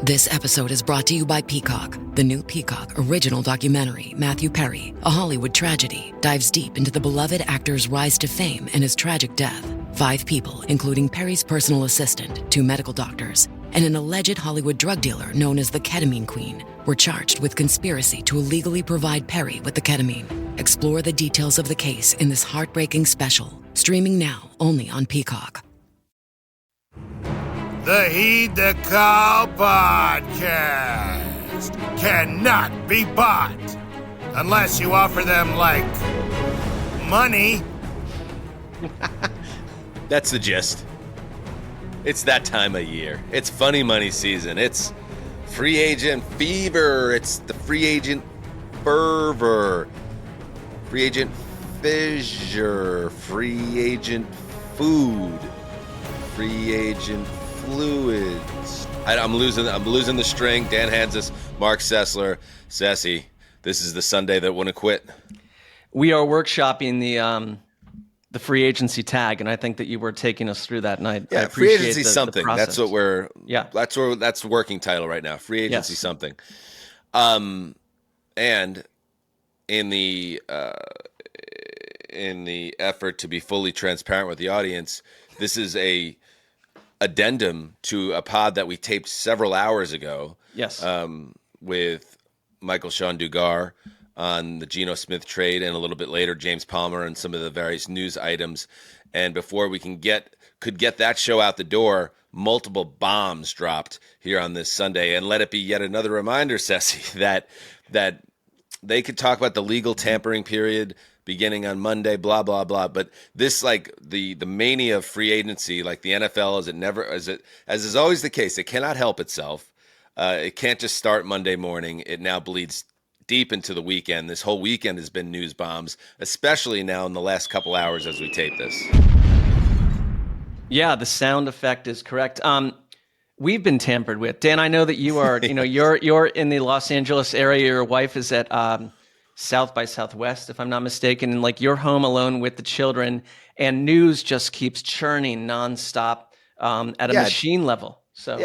This episode is brought to you by Peacock. The new Peacock original documentary, Matthew Perry, A Hollywood Tragedy, dives deep into the beloved actor's rise to fame and his tragic death. 5 people, including Perry's personal assistant, 2 medical doctors, and an alleged Hollywood drug dealer known as the Ketamine Queen, were charged with conspiracy to illegally provide Perry with the ketamine. Explore the details of the case in this heartbreaking special, streaming now only on Peacock. The Heed the Call podcast cannot be bought unless you offer them, like, money. That's the gist. It's that time of year. It's funny money season. It's free agent fever. It's the free agent fervor. Free agent fissure. Free agent food. Free agent fluids. I'm losing the string. Dan Hanzus, Marc Sessler, Sessy. This is the Sunday that wouldn't quit. We are workshopping the free agency tag, and I think that you were taking us through that. And I appreciate free agency the something. That's what we're. Yeah, that's the working title right now. Free agency something. And in the effort to be fully transparent with the audience, this is a addendum to a pod that we taped several hours ago. Yes. With Michael-Shawn Dugar on the Geno Smith trade, and a little bit later James Palmer and some of the various news items. And before we could get that show out the door, multiple bombs dropped here on this Sunday. And let it be yet another reminder, Ceci, that they could talk about the legal tampering period beginning on Monday, blah, blah, blah. But this, like, the mania of free agency, like the NFL, as is always the case, it cannot help itself. It can't just start Monday morning. It now bleeds deep into the weekend. This whole weekend has been news bombs, especially now in the last couple hours as we tape this. Yeah, the sound effect is correct. We've been tampered with. Dan, I know that you are, you're in the Los Angeles area. Your wife is at South by Southwest, if I'm not mistaken, and like you're home alone with the children, and news just keeps churning nonstop at a machine level. So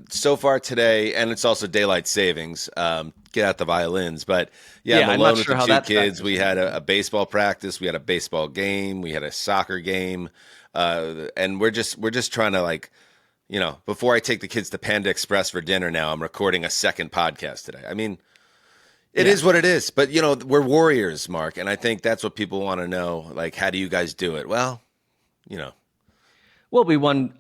so far today, and it's also daylight savings. Get out the violins, but I'm alone with the 2 kids. We had a baseball practice, we had a baseball game, we had a soccer game, and we're just trying to, like, before I take the kids to Panda Express for dinner. Now I'm recording a second podcast today. I mean, it is what it is, but we're warriors, Mark, and I think that's what people want to know. Like, how do you guys do it? Well, Well, we won,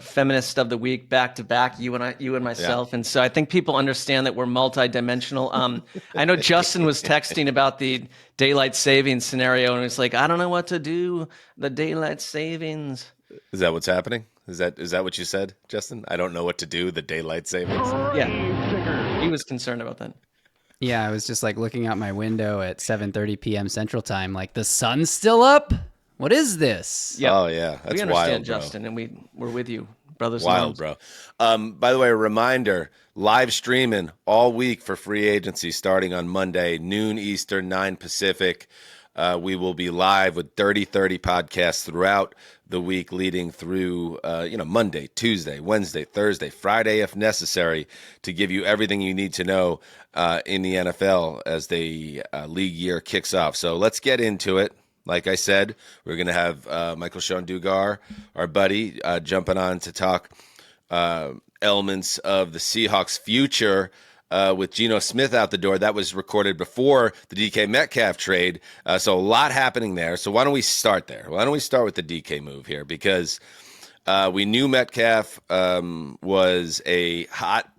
Feminist of the Week back to back, you and myself, and so I think people understand that we're multidimensional. I know Justin was texting about the daylight savings scenario, and was like, I don't know what to do. The daylight savings. Is that what's happening? Is that what you said, Justin? I don't know what to do. The daylight savings. Yeah, he was concerned about that. Yeah, I was just like looking out my window at 7:30 p.m. Central Time, like, the sun's still up? What is this? Yep. Oh, yeah. That's we understand, wild, bro. Justin, and we're with you, brothers. Wild, bro. By the way, a reminder, live streaming all week for free agency starting on Monday, noon Eastern, 9 Pacific. We will be live with 30/30 podcasts throughout the week, leading through Monday, Tuesday, Wednesday, Thursday, Friday, if necessary, to give you everything you need to know in the NFL as the league year kicks off. So let's get into it. Like I said, we're going to have Michael-Shawn Dugar, our buddy, jumping on to talk elements of the Seahawks' future with Geno Smith out the door. That was recorded before the DK Metcalf trade. So a lot happening there. So why don't we start there? Why don't we start with the DK move here? Because we knew Metcalf was a hot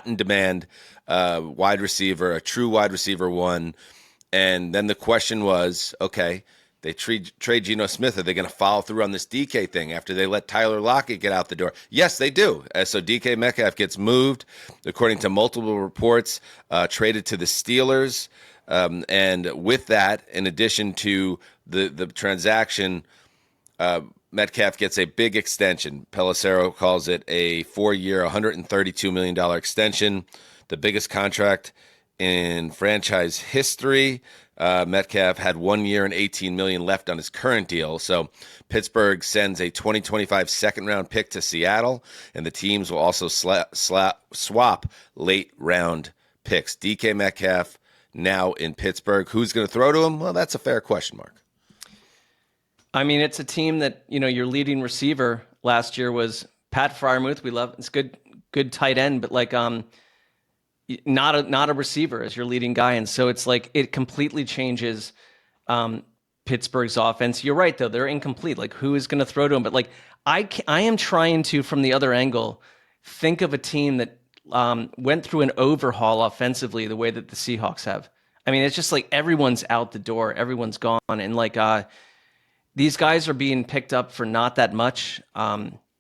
in demand wide receiver, a true wide receiver one. And then the question was, okay, they trade Geno Smith. Are they going to follow through on this DK thing after they let Tyler Lockett get out the door? Yes, they do. So DK Metcalf gets moved, according to multiple reports, traded to the Steelers. And with that, in addition to the transaction, Metcalf gets a big extension. Pelissero calls it a 4-year, $132 million extension, the biggest contract in franchise history. Metcalf had 1 year and $18 million left on his current deal. So Pittsburgh sends a 2025 second-round pick to Seattle, and the teams will also swap late-round picks. DK Metcalf now in Pittsburgh. Who's going to throw to him? Well, that's a fair question, Mark. I mean, it's a team that, your leading receiver last year was Pat Freiermuth. We love it's good tight end, but not a receiver as your leading guy. And so it's like it completely changes Pittsburgh's offense. You're right, though. They're incomplete. Like, who is going to throw to him? But I am trying to, from the other angle, think of a team that went through an overhaul offensively the way that the Seahawks have. I mean, it's just like everyone's out the door. Everyone's gone. And these guys are being picked up for not that much.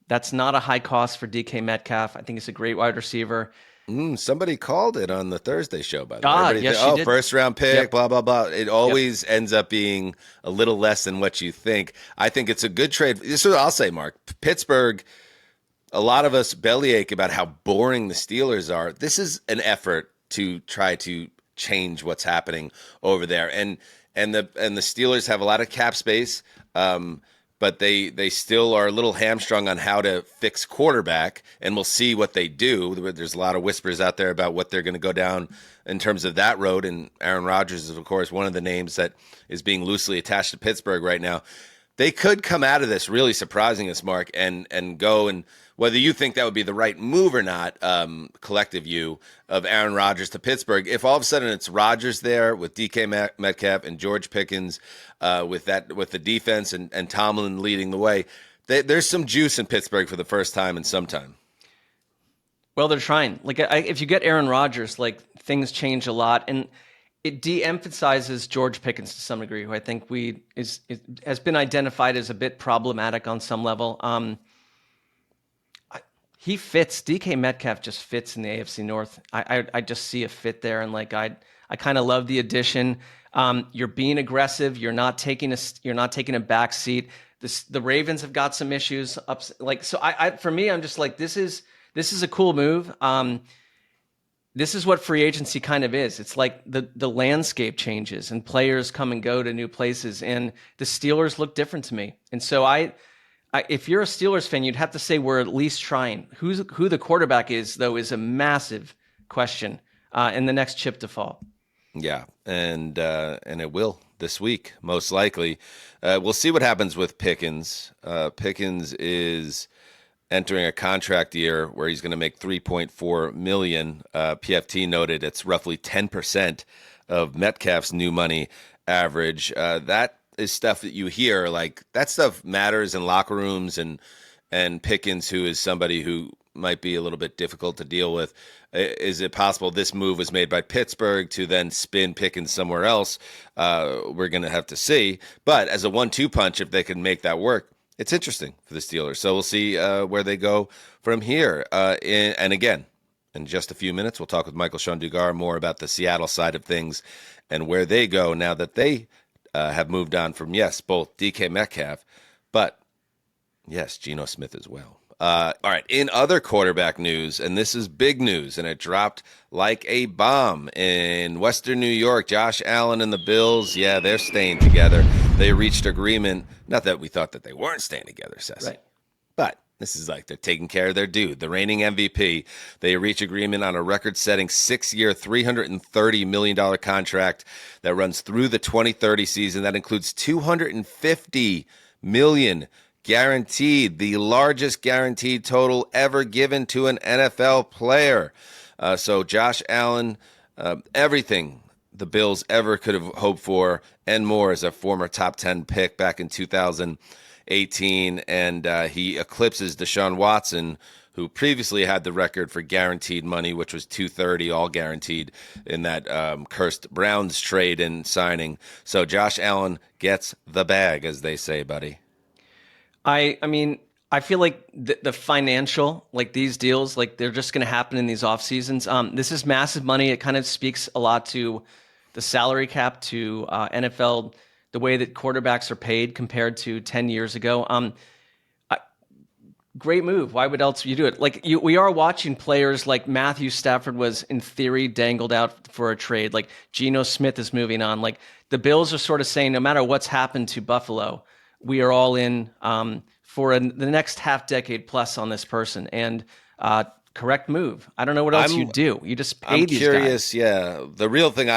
That's not a high cost for DK Metcalf. I think he's a great wide receiver. Somebody called it on the Thursday show, by the way. Yes, she did. First round pick, Yep. blah, blah, blah. It always ends up being a little less than what you think. I think it's a good trade. This is what I'll say, Mark. Pittsburgh, a lot of us bellyache about how boring the Steelers are. This is an effort to try to change what's happening over there. And the Steelers have a lot of cap space. But they still are a little hamstrung on how to fix quarterback, and we'll see what they do. There's a lot of whispers out there about what they're going to go down in terms of that road, and Aaron Rodgers is, of course, one of the names that is being loosely attached to Pittsburgh right now. They could come out of this really surprising us, Mark, and go and whether you think that would be the right move or not, collective view of Aaron Rodgers to Pittsburgh. If all of a sudden it's Rodgers there with DK Metcalf and George Pickens, with the defense and Tomlin leading the way, there's some juice in Pittsburgh for the first time in some time. Well, they're trying. If you get Aaron Rodgers, things change a lot, and it de-emphasizes George Pickens to some degree, who I think has been identified as a bit problematic on some level. He fits. DK Metcalf just fits in the AFC North. I just see a fit there, and I kind of love the addition. You're being aggressive. You're not taking a back seat. The Ravens have got some issues. For me, I'm just this is a cool move. This is what free agency kind of is. It's like the landscape changes and players come and go to new places, and the Steelers look different to me. And so if you're a Steelers fan, you'd have to say we're at least trying. Who the quarterback is, though, is a massive question in the next chip to fall. Yeah, and it will this week, most likely. We'll see what happens with Pickens. Pickens is entering a contract year where he's going to make $3.4 million. PFT noted it's roughly 10% of Metcalf's new money average. That is stuff that you hear, that stuff matters in locker rooms, and Pickens, who is somebody who might be a little bit difficult to deal with. Is it possible this move was made by Pittsburgh to then spin Pickens somewhere else? We're going to have to see. But as a 1-2 punch, if they can make that work, it's interesting for the Steelers. So we'll see where they go from here. And again, in just a few minutes, we'll talk with Michael-Shawn Dugar more about the Seattle side of things and where they go now that they have moved on from, yes, both DK Metcalf, but, yes, Geno Smith as well. All right, in other quarterback news, and this is big news, and it dropped like a bomb in Western New York. Josh Allen and the Bills, yeah, they're staying together. They reached agreement. Not that we thought that they weren't staying together, Sessler. Right. But this is they're taking care of their dude, the reigning MVP. They reach agreement on a record-setting 6-year, $330 million contract that runs through the 2030 season. That includes $250 million guaranteed, the largest guaranteed total ever given to an NFL player. So Josh Allen, everything the Bills ever could have hoped for and more as a former top 10 pick back in 2018. And he eclipses Deshaun Watson, who previously had the record for guaranteed money, which was $230, all guaranteed in that cursed Browns trade and signing. So Josh Allen gets the bag, as they say, buddy. I mean, I feel like the financial, these deals, they're just going to happen in these off seasons. This is massive money. It kind of speaks a lot to the salary cap, to NFL, the way that quarterbacks are paid compared to 10 years ago. Great move. Why would else you do it? Like we are watching players like Matthew Stafford was in theory dangled out for a trade. Like Geno Smith is moving on. Like the Bills are sort of saying, no matter what's happened to Buffalo, we are all in for the next half decade plus on this person. And correct move. I don't know what else you do. You just pay these curious, guys. yeah. The real thing,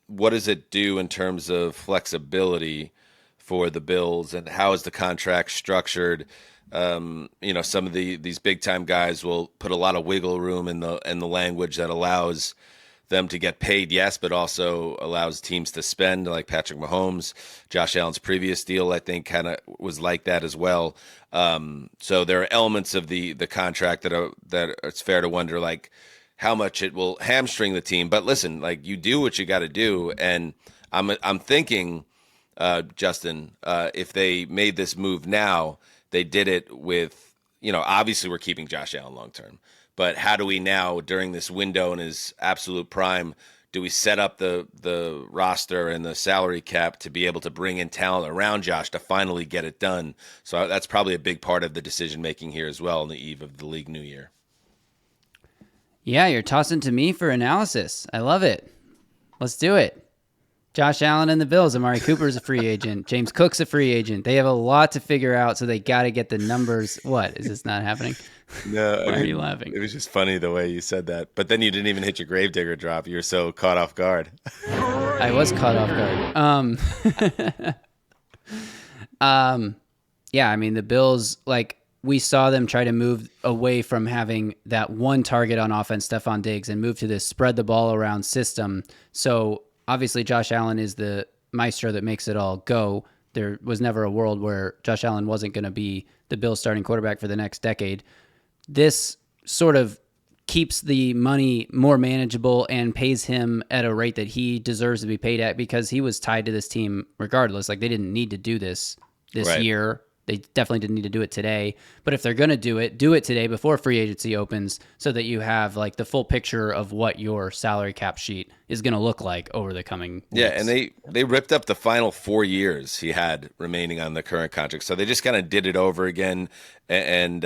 what does it do in terms of flexibility for the Bills, and how is the contract structured? Some of these big time guys will put a lot of wiggle room in the language that allows them to get paid, yes, but also allows teams to spend, like Patrick Mahomes. Josh Allen's previous deal, I think, kind of was like that as well. So there are elements of the contract that it's fair to wonder, like how much it will hamstring the team. But listen, like you do what you got to do, and I'm thinking, Justin, if they made this move now, they did it with, obviously we're keeping Josh Allen long term. But how do we now, during this window in his absolute prime, do we set up the roster and the salary cap to be able to bring in talent around Josh to finally get it done? So that's probably a big part of the decision-making here as well on the eve of the league new year. Yeah, you're tossing to me for analysis. I love it. Let's do it. Josh Allen and the Bills. Amari Cooper's a free agent. James Cook's a free agent. They have a lot to figure out, so they got to get the numbers. What? Is this not happening? No. Why are you laughing? It was just funny the way you said that. But then you didn't even hit your gravedigger drop. You were so caught off guard. I was caught off guard. Yeah, I mean, the Bills, like, we saw them try to move away from having that one target on offense, Stephon Diggs, and move to this spread the ball around system. So obviously Josh Allen is the maestro that makes it all go. There was never a world where Josh Allen wasn't going to be the Bills starting quarterback for the next decade. This sort of keeps the money more manageable and pays him at a rate that he deserves to be paid at, because he was tied to this team regardless. Like, they didn't need to do this Right. year. They definitely didn't need to do it today. But if they're going to do it today before free agency opens, so that you have like the full picture of what your salary cap sheet is going to look like over the coming weeks. Yeah, and they ripped up the final 4 years he had remaining on the current contract. So they just kind of did it over again. And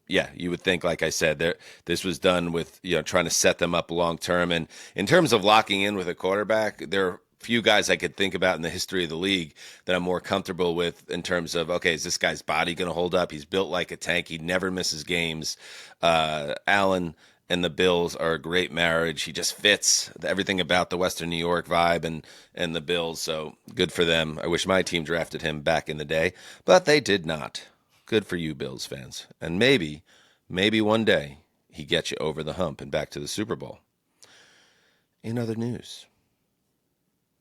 you would think, like I said, this was done with trying to set them up long term. And in terms of locking in with a quarterback, there are few guys I could think about in the history of the league that I'm more comfortable with in terms of, okay, is this guy's body going to hold up? He's built like a tank. He never misses games. Allen and the Bills are a great marriage. He just fits everything about the Western New York vibe and the Bills. So good for them. I wish my team drafted him back in the day, but they did not. Good for you, Bills fans. And maybe one day he gets you over the hump and back to the Super Bowl. In other news,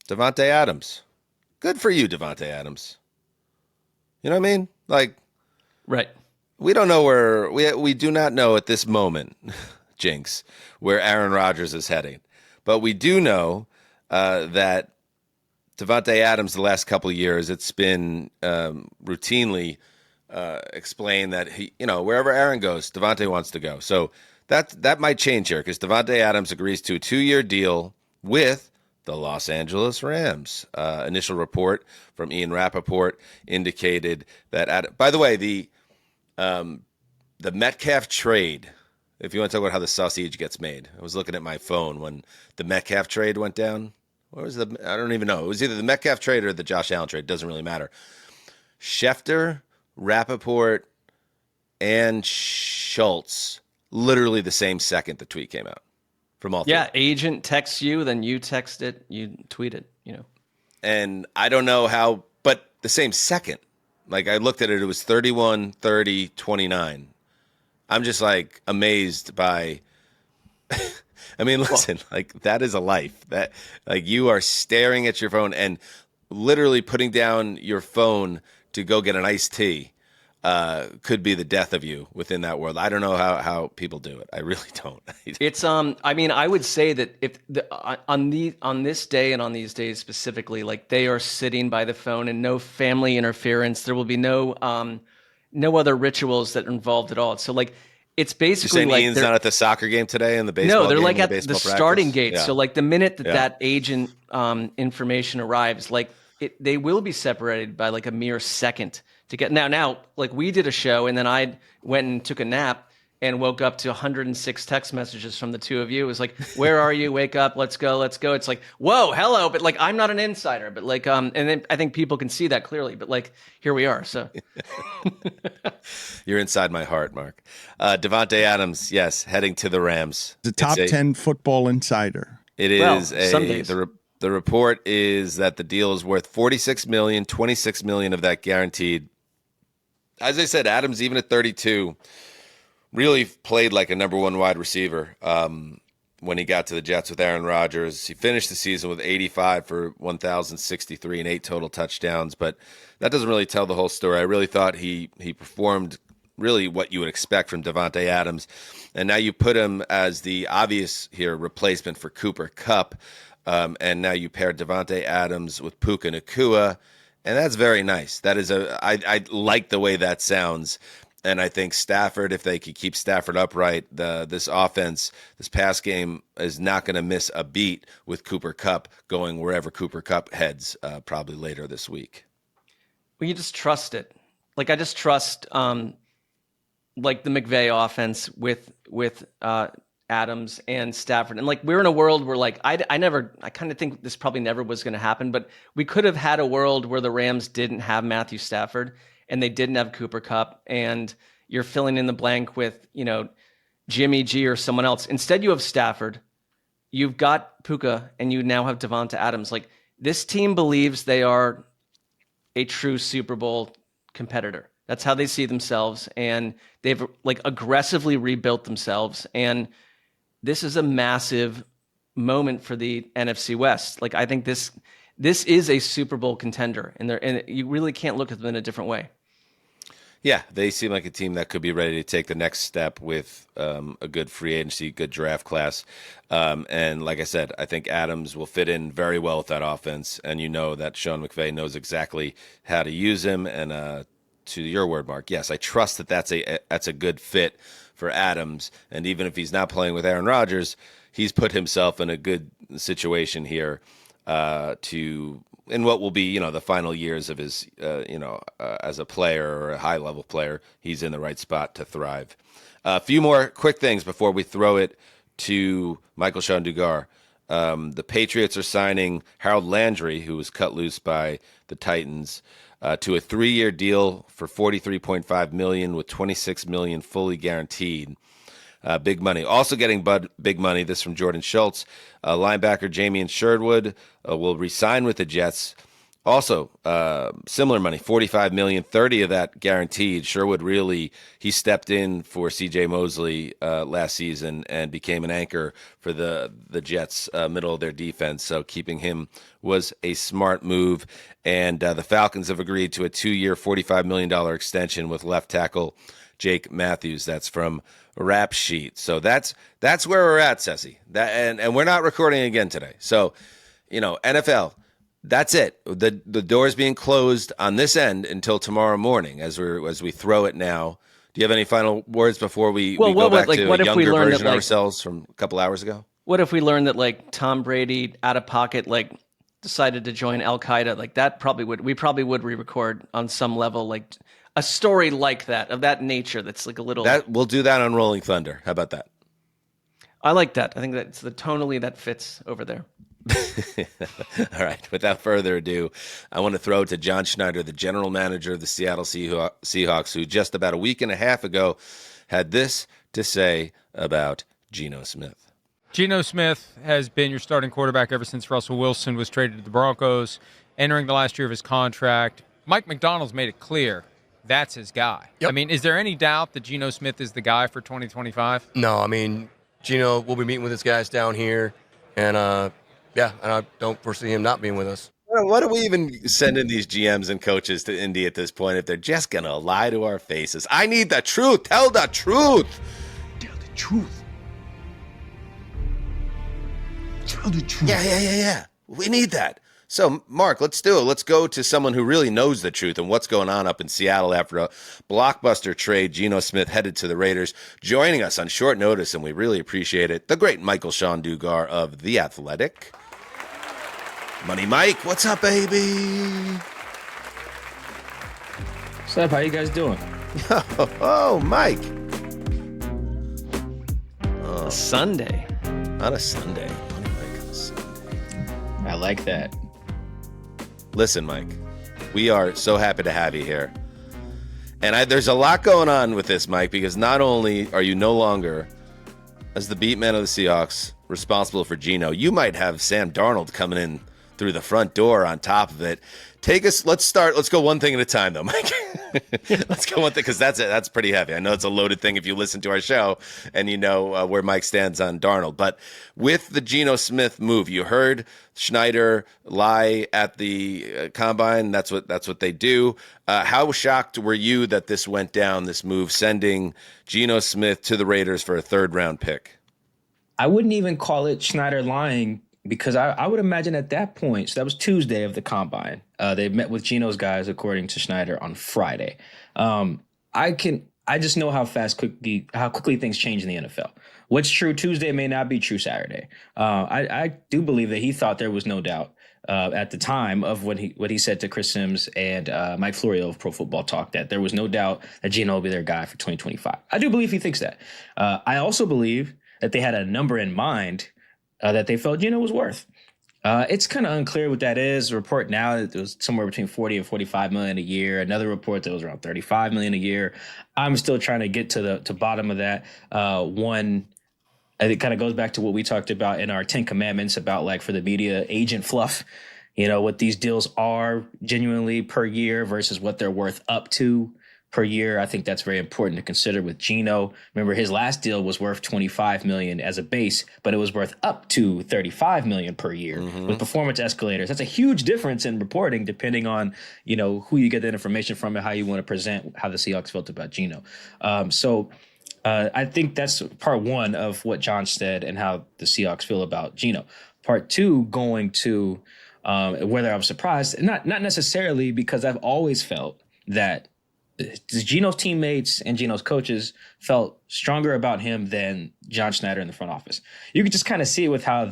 Davante Adams. Good for you, Davante Adams. You know what I mean? Like, Right. we don't know we do not know at this moment, Jinx, where Aaron Rodgers is heading. But we do know that Davante Adams, the last couple of years, it's been routinely explained that he, wherever Aaron goes, Davante wants to go. So that might change here, because Davante Adams agrees to a 2-year deal with the Los Angeles Rams. Initial report from Ian Rappaport indicated that, by the way, the Metcalf trade, if you want to talk about how the sausage gets made, I was looking at my phone when the Metcalf trade went down. What was I don't even know. It was either the Metcalf trade or the Josh Allen trade. It doesn't really matter. Schefter, Rappaport, and Schultz, literally the same second the tweet came out. From all three. Yeah, agent texts you, then you text it, you tweet it, And I don't know how, but the same second. Like, I looked at it, it was 31, 30, 29. I'm just like amazed by, I mean, listen, like, that is a life. That, like, you are staring at your phone and literally putting down your phone to go get an iced tea could be the death of you within that world. I don't know how people do it. I really don't. It's I mean, I would say that if on this day and on these days specifically, like, they are sitting by the phone and no family interference. There will be no other rituals that are involved at all. So, like, it's basically You're saying like Ian's not at the soccer game today and the baseball no, they're game like and at baseball the practice? starting gate. Yeah. So, like, the minute that agent information arrives, like, they will be separated by like a mere second to get now. Like we did a show, and then I went and took a nap and woke up to 106 text messages from the two of you. It was like, where are you? Wake up. Let's go. It's like, whoa, hello. But like, I'm not an insider, but like, and then I think people can see that clearly, but like, here we are. So you're inside my heart, Mark. Davante Adams. Yes. Heading to the Rams. The top 10 football insider. It is the report is that the deal is worth $46 million, $26 million of that guaranteed. As I said, Adams, even at 32, really played like a number one wide receiver when he got to the Jets with Aaron Rodgers. He finished the season with 85 for 1,063 and 8 total touchdowns, but that doesn't really tell the whole story. I really thought he performed really what you would expect from Davante Adams, and now you put him as the obvious here replacement for Cooper Kupp, and now you pair Davante Adams with Puka Nacua, and that's very nice. That is I like the way that sounds. And I think Stafford, if they could keep Stafford upright, this offense, this pass game is not going to miss a beat with Cooper Kupp going wherever Cooper Kupp heads probably later this week. Well, you just trust it. Like I just trust like the McVay offense with Adams and Stafford. And like we're in a world where like I kind of think this probably never was going to happen, but we could have had a world where the Rams didn't have Matthew Stafford and they didn't have Cooper Kupp, and you're filling in the blank with, Jimmy G or someone else. Instead, you have Stafford, you've got Puka, and you now have Davante Adams. Like this team believes they are a true Super Bowl competitor. That's how they see themselves, and they've like aggressively rebuilt themselves. And this is a massive moment for the NFC West. Like I think this is a Super Bowl contender, and you really can't look at them in a different way. Yeah, they seem like a team that could be ready to take the next step with a good free agency, good draft class. And like I said, I think Adams will fit in very well with that offense. And you know that Sean McVay knows exactly how to use him. And to your word, Mark, yes, I trust that that's a good fit for Adams. And even if he's not playing with Aaron Rodgers, he's put himself in a good situation here in what will be, the final years of his, as a player or a high-level player. He's in the right spot to thrive. A few more quick things before we throw it to Michael-Shawn Dugar. The Patriots are signing Harold Landry, who was cut loose by the Titans, to a 3-year deal for $43.5 million with $26 million fully guaranteed. Big money. Also getting big money, this from Jordan Schultz. Linebacker Jamie Sherwood will re-sign with the Jets. Also, similar money, $45 million, 30 of that guaranteed. Sherwood he stepped in for C.J. Mosley last season and became an anchor for the Jets' middle of their defense. So keeping him was a smart move. And the Falcons have agreed to a 2-year, $45 million extension with left tackle Jake Matthews. That's from Rap Sheet. So that's where we're at, Ceci. And we're not recording again today. So, NFL, that's it. The door's being closed on this end until tomorrow morning as we throw it now. Do you have any final words before we go back to a younger version of ourselves from a couple hours ago? What if we learned that like Tom Brady out of pocket decided to join Al Qaeda? Like that we probably would re-record on some level, like a story like that, of that nature. That's like a little. We'll do that on Rolling Thunder. How about that? I like that. I think that's tonally that fits over there. All right. Without further ado, I want to throw it to John Schneider, the general manager of the Seattle Seahawks, who just about a week and a half ago had this to say about Geno Smith. Geno Smith has been your starting quarterback ever since Russell Wilson was traded to the Broncos, entering the last year of his contract. Mike McDonald's made it clear that's his guy. Yep. I mean, is there any doubt that Geno Smith is the guy for 2025? No, I mean, Geno will be meeting with his guys down here, and and I don't foresee him not being with us. What are we even sending these GMs and coaches to Indy at this point if they're just going to lie to our faces? I need the truth. Tell the truth. Tell the truth. Tell the truth. Yeah. We need that. So, Mark, let's do it. Let's go to someone who really knows the truth and what's going on up in Seattle after a blockbuster trade. Geno Smith headed to the Raiders, joining us on short notice, and we really appreciate it. The great Michael-Shawn Dugar of The Athletic. Money Mike, what's up, baby? What's up? How you guys doing? Oh, Mike. A Sunday. On a Sunday. Money Mike on a Sunday. I like that. Listen, Mike, we are so happy to have you here. And there's a lot going on with this, Mike, because not only are you no longer, as the beat man of the Seahawks, responsible for Geno, you might have Sam Darnold coming in through the front door on top of it. Let's go one thing at a time, though, Mike. Let's go one thing, because that's pretty heavy. I know it's a loaded thing if you listen to our show and you know where Mike stands on Darnold. But with the Geno Smith move, you heard Schneider lie at the combine. That's what they do. How shocked were you that this went down, this move, sending Geno Smith to the Raiders for a third-round pick? I wouldn't even call it Schneider lying, because I would imagine at that point, so that was Tuesday of the combine. They met with Geno's guys, according to Schneider, on Friday. I just know how quickly things change in the NFL. What's true Tuesday may not be true Saturday. I do believe that he thought there was no doubt at the time of what he said to Chris Sims and Mike Florio of Pro Football Talk, that there was no doubt that Geno will be their guy for 2025. I do believe he thinks that. I also believe that they had a number in mind that they felt Geno was worth. It's kind of unclear what that is. A report now that it was somewhere between 40 and 45 million a year. Another report that was around 35 million a year. I'm still trying to get to the bottom of that. It kind of goes back to what we talked about in our 10 Commandments about, like, for the media, agent fluff, what these deals are genuinely per year versus what they're worth up to per year. I think that's very important to consider with Geno. Remember, his last deal was worth 25 million as a base, but it was worth up to 35 million per year with performance escalators. That's a huge difference in reporting, depending on, who you get that information from and how you want to present how the Seahawks felt about Geno. I think that's part one of what John said and how the Seahawks feel about Geno. Part two, going to whether I was surprised, not necessarily, because I've always felt that Geno's teammates and Geno's coaches felt stronger about him than John Schneider in the front office. You could just kind of see it with how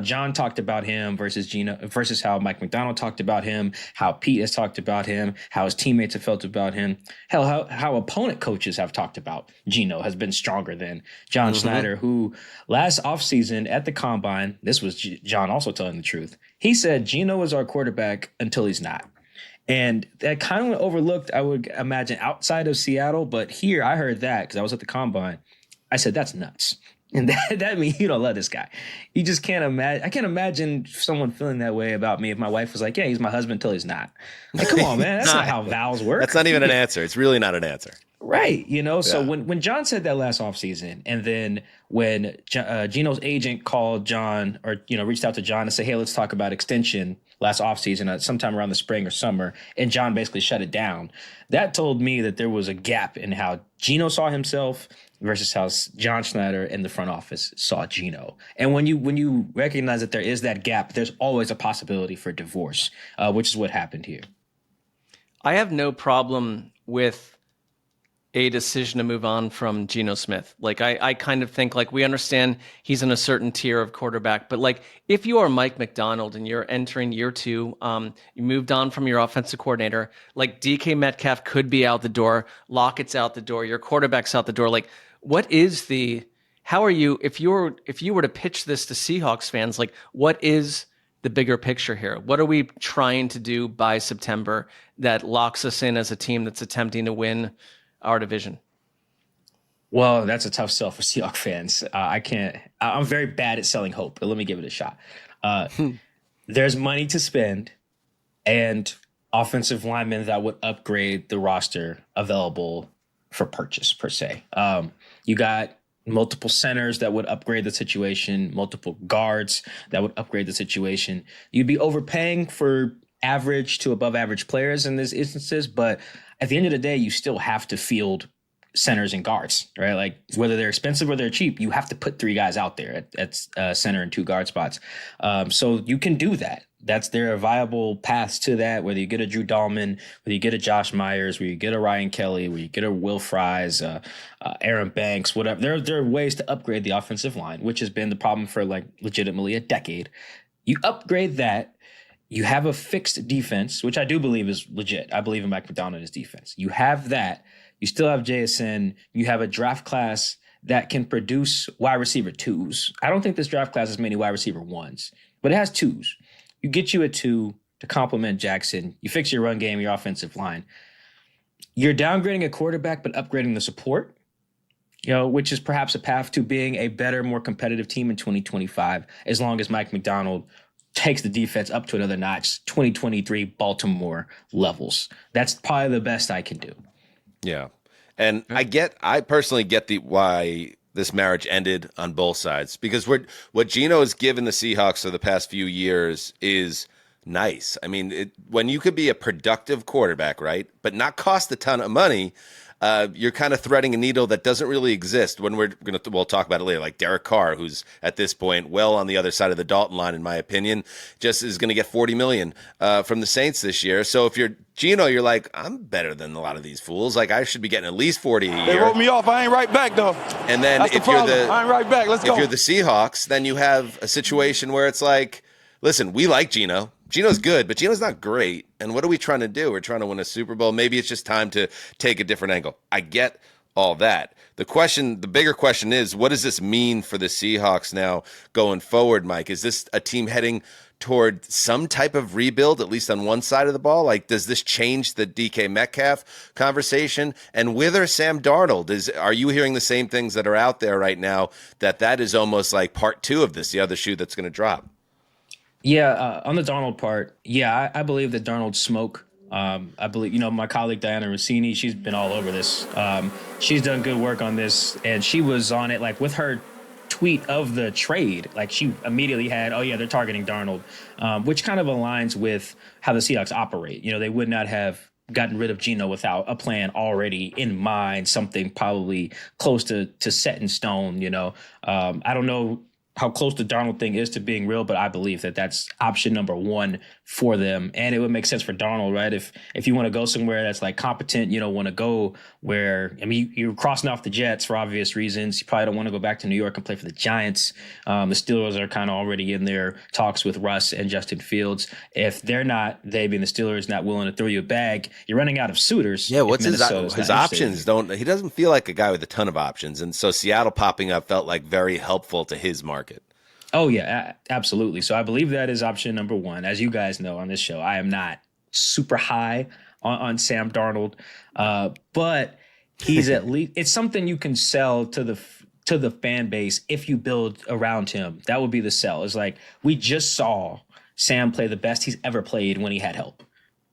John talked about him versus Geno, versus how Mike Macdonald talked about him, how Pete has talked about him, how his teammates have felt about him. Hell, how opponent coaches have talked about Geno has been stronger than John Schneider, who last offseason at the combine, this was John also telling the truth, he said Geno is our quarterback until he's not. And that kind of went overlooked, I would imagine, outside of Seattle. But here, I heard that because I was at the combine. I said, that's nuts. And that means you don't love this guy. You just can't imagine. I can't imagine someone feeling that way about me if my wife was like, yeah, he's my husband until he's not. Like, come on, man. That's not how vows work. That's not even an answer. It's really not an answer. Right. So when John said that last offseason, and then when Geno's agent called John or, reached out to John and said, hey, let's talk about extension last offseason, sometime around the spring or summer, and John basically shut it down, that told me that there was a gap in how Geno saw himself versus how John Schneider and the front office saw Geno. And when you recognize that there is that gap, there's always a possibility for divorce, which is what happened here. I have no problem with a decision to move on from Geno Smith. Like, I kind of think, like, we understand he's in a certain tier of quarterback, but, like, if you are Mike Macdonald and you're entering year two, you moved on from your offensive coordinator, like, DK Metcalf could be out the door, Lockett's out the door, your quarterback's out the door. Like, how are you, if you were to pitch this to Seahawks fans, like, what is the bigger picture here? What are we trying to do by September that locks us in as a team that's attempting to win our division? Well, that's a tough sell for Seahawks fans. I'm very bad at selling hope, but let me give it a shot. There's money to spend and offensive linemen that would upgrade the roster available for purchase, per se. You got multiple centers that would upgrade the situation, multiple guards that would upgrade the situation. You'd be overpaying for average to above average players in these instances, but at the end of the day, you still have to field centers and guards, right? Like, whether they're expensive or they're cheap, you have to put three guys out there at center and two guard spots. So you can do that. There are viable paths to that, whether you get a Drew Dahlman, whether you get a Josh Myers, where you get a Ryan Kelly, where you get a Will Fries, Aaron Banks, whatever. There are ways to upgrade the offensive line, which has been the problem for, like, legitimately a decade. You upgrade that, You have a fixed defense, which I do believe is legit. I believe in Mike Macdonald and his defense. You have that. You still have JSN. You have a draft class that can produce wide receiver 2s. I don't think this draft class has many wide receiver 1s, but it has 2s. You get you a 2 to complement Jackson. You fix your run game, your offensive line. You're downgrading a quarterback, but upgrading the support, which is perhaps a path to being a better, more competitive team in 2025, as long as Mike Macdonald takes the defense up to another notch, 2023 Baltimore levels. That's probably the best I can do. Yeah. And I personally get why this marriage ended on both sides, because what Geno has given the Seahawks for the past few years is nice. I mean, when you could be a productive quarterback, right, but not cost a ton of money, you're kind of threading a needle that doesn't really exist. When we'll talk about it later, like Derek Carr, who's at this point well on the other side of the Dalton line, in my opinion, just is going to get $40 million from the Saints this year. So if you're Geno, you're like, I'm better than a lot of these fools. Like, I should be getting at least 40 a year. They wrote me off. I ain't right back though. And then I ain't right back. Let's go. If you're the Seahawks, then you have a situation where it's like, listen, we like Geno. Geno's good, but Geno's not great. And what are we trying to do? We're trying to win a Super Bowl. Maybe it's just time to take a different angle. I get all that. The bigger question is, what does this mean for the Seahawks now going forward, Mike? Is this a team heading toward some type of rebuild, at least on one side of the ball? Like, does this change the DK Metcalf conversation? And with or Sam Darnold, are you hearing the same things that are out there right now, that is almost like part 2 of this, the other shoe that's going to drop? Yeah, on the Darnold part, I believe that Darnold's smoke. I believe, my colleague Diana Rossini, she's been all over this. She's done good work on this, and she was on it like with her tweet of the trade. Like, she immediately had, oh yeah, they're targeting Darnold, which kind of aligns with how the Seahawks operate. They would not have gotten rid of Geno without a plan already in mind, something probably close to set in stone. I don't know how close the Darnold thing is to being real, but I believe that that's option number 1 for them. And it would make sense for Darnold, right? If you want to go somewhere that's like competent, want to go where, you're crossing off the Jets for obvious reasons. You probably don't want to go back to New York and play for the Giants. The Steelers are kind of already in their talks with Russ and Justin Fields. If they being the Steelers, not willing to throw you a bag, you're running out of suitors. Yeah, what's his options? He doesn't feel like a guy with a ton of options. And so Seattle popping up felt like very helpful to his market. Oh, yeah, absolutely. So I believe that is option number 1. As you guys know on this show, I am not super high on Sam Darnold, but he's at least, it's something you can sell to the fan base if you build around him. That would be the sell. It's like, we just saw Sam play the best he's ever played when he had help.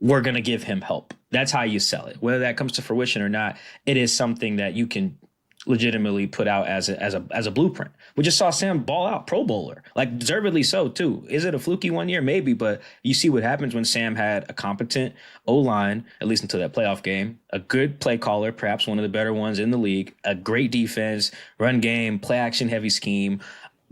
We're going to give him help. That's how you sell it. Whether that comes to fruition or not, it is something that you can legitimately put out as a blueprint. We just saw Sam ball out, Pro Bowler, like deservedly so too. Is it a fluky one year? Maybe, but you see what happens when Sam had a competent O-line, at least until that playoff game, a good play caller, perhaps one of the better ones in the league, a great defense, run game, play action heavy scheme,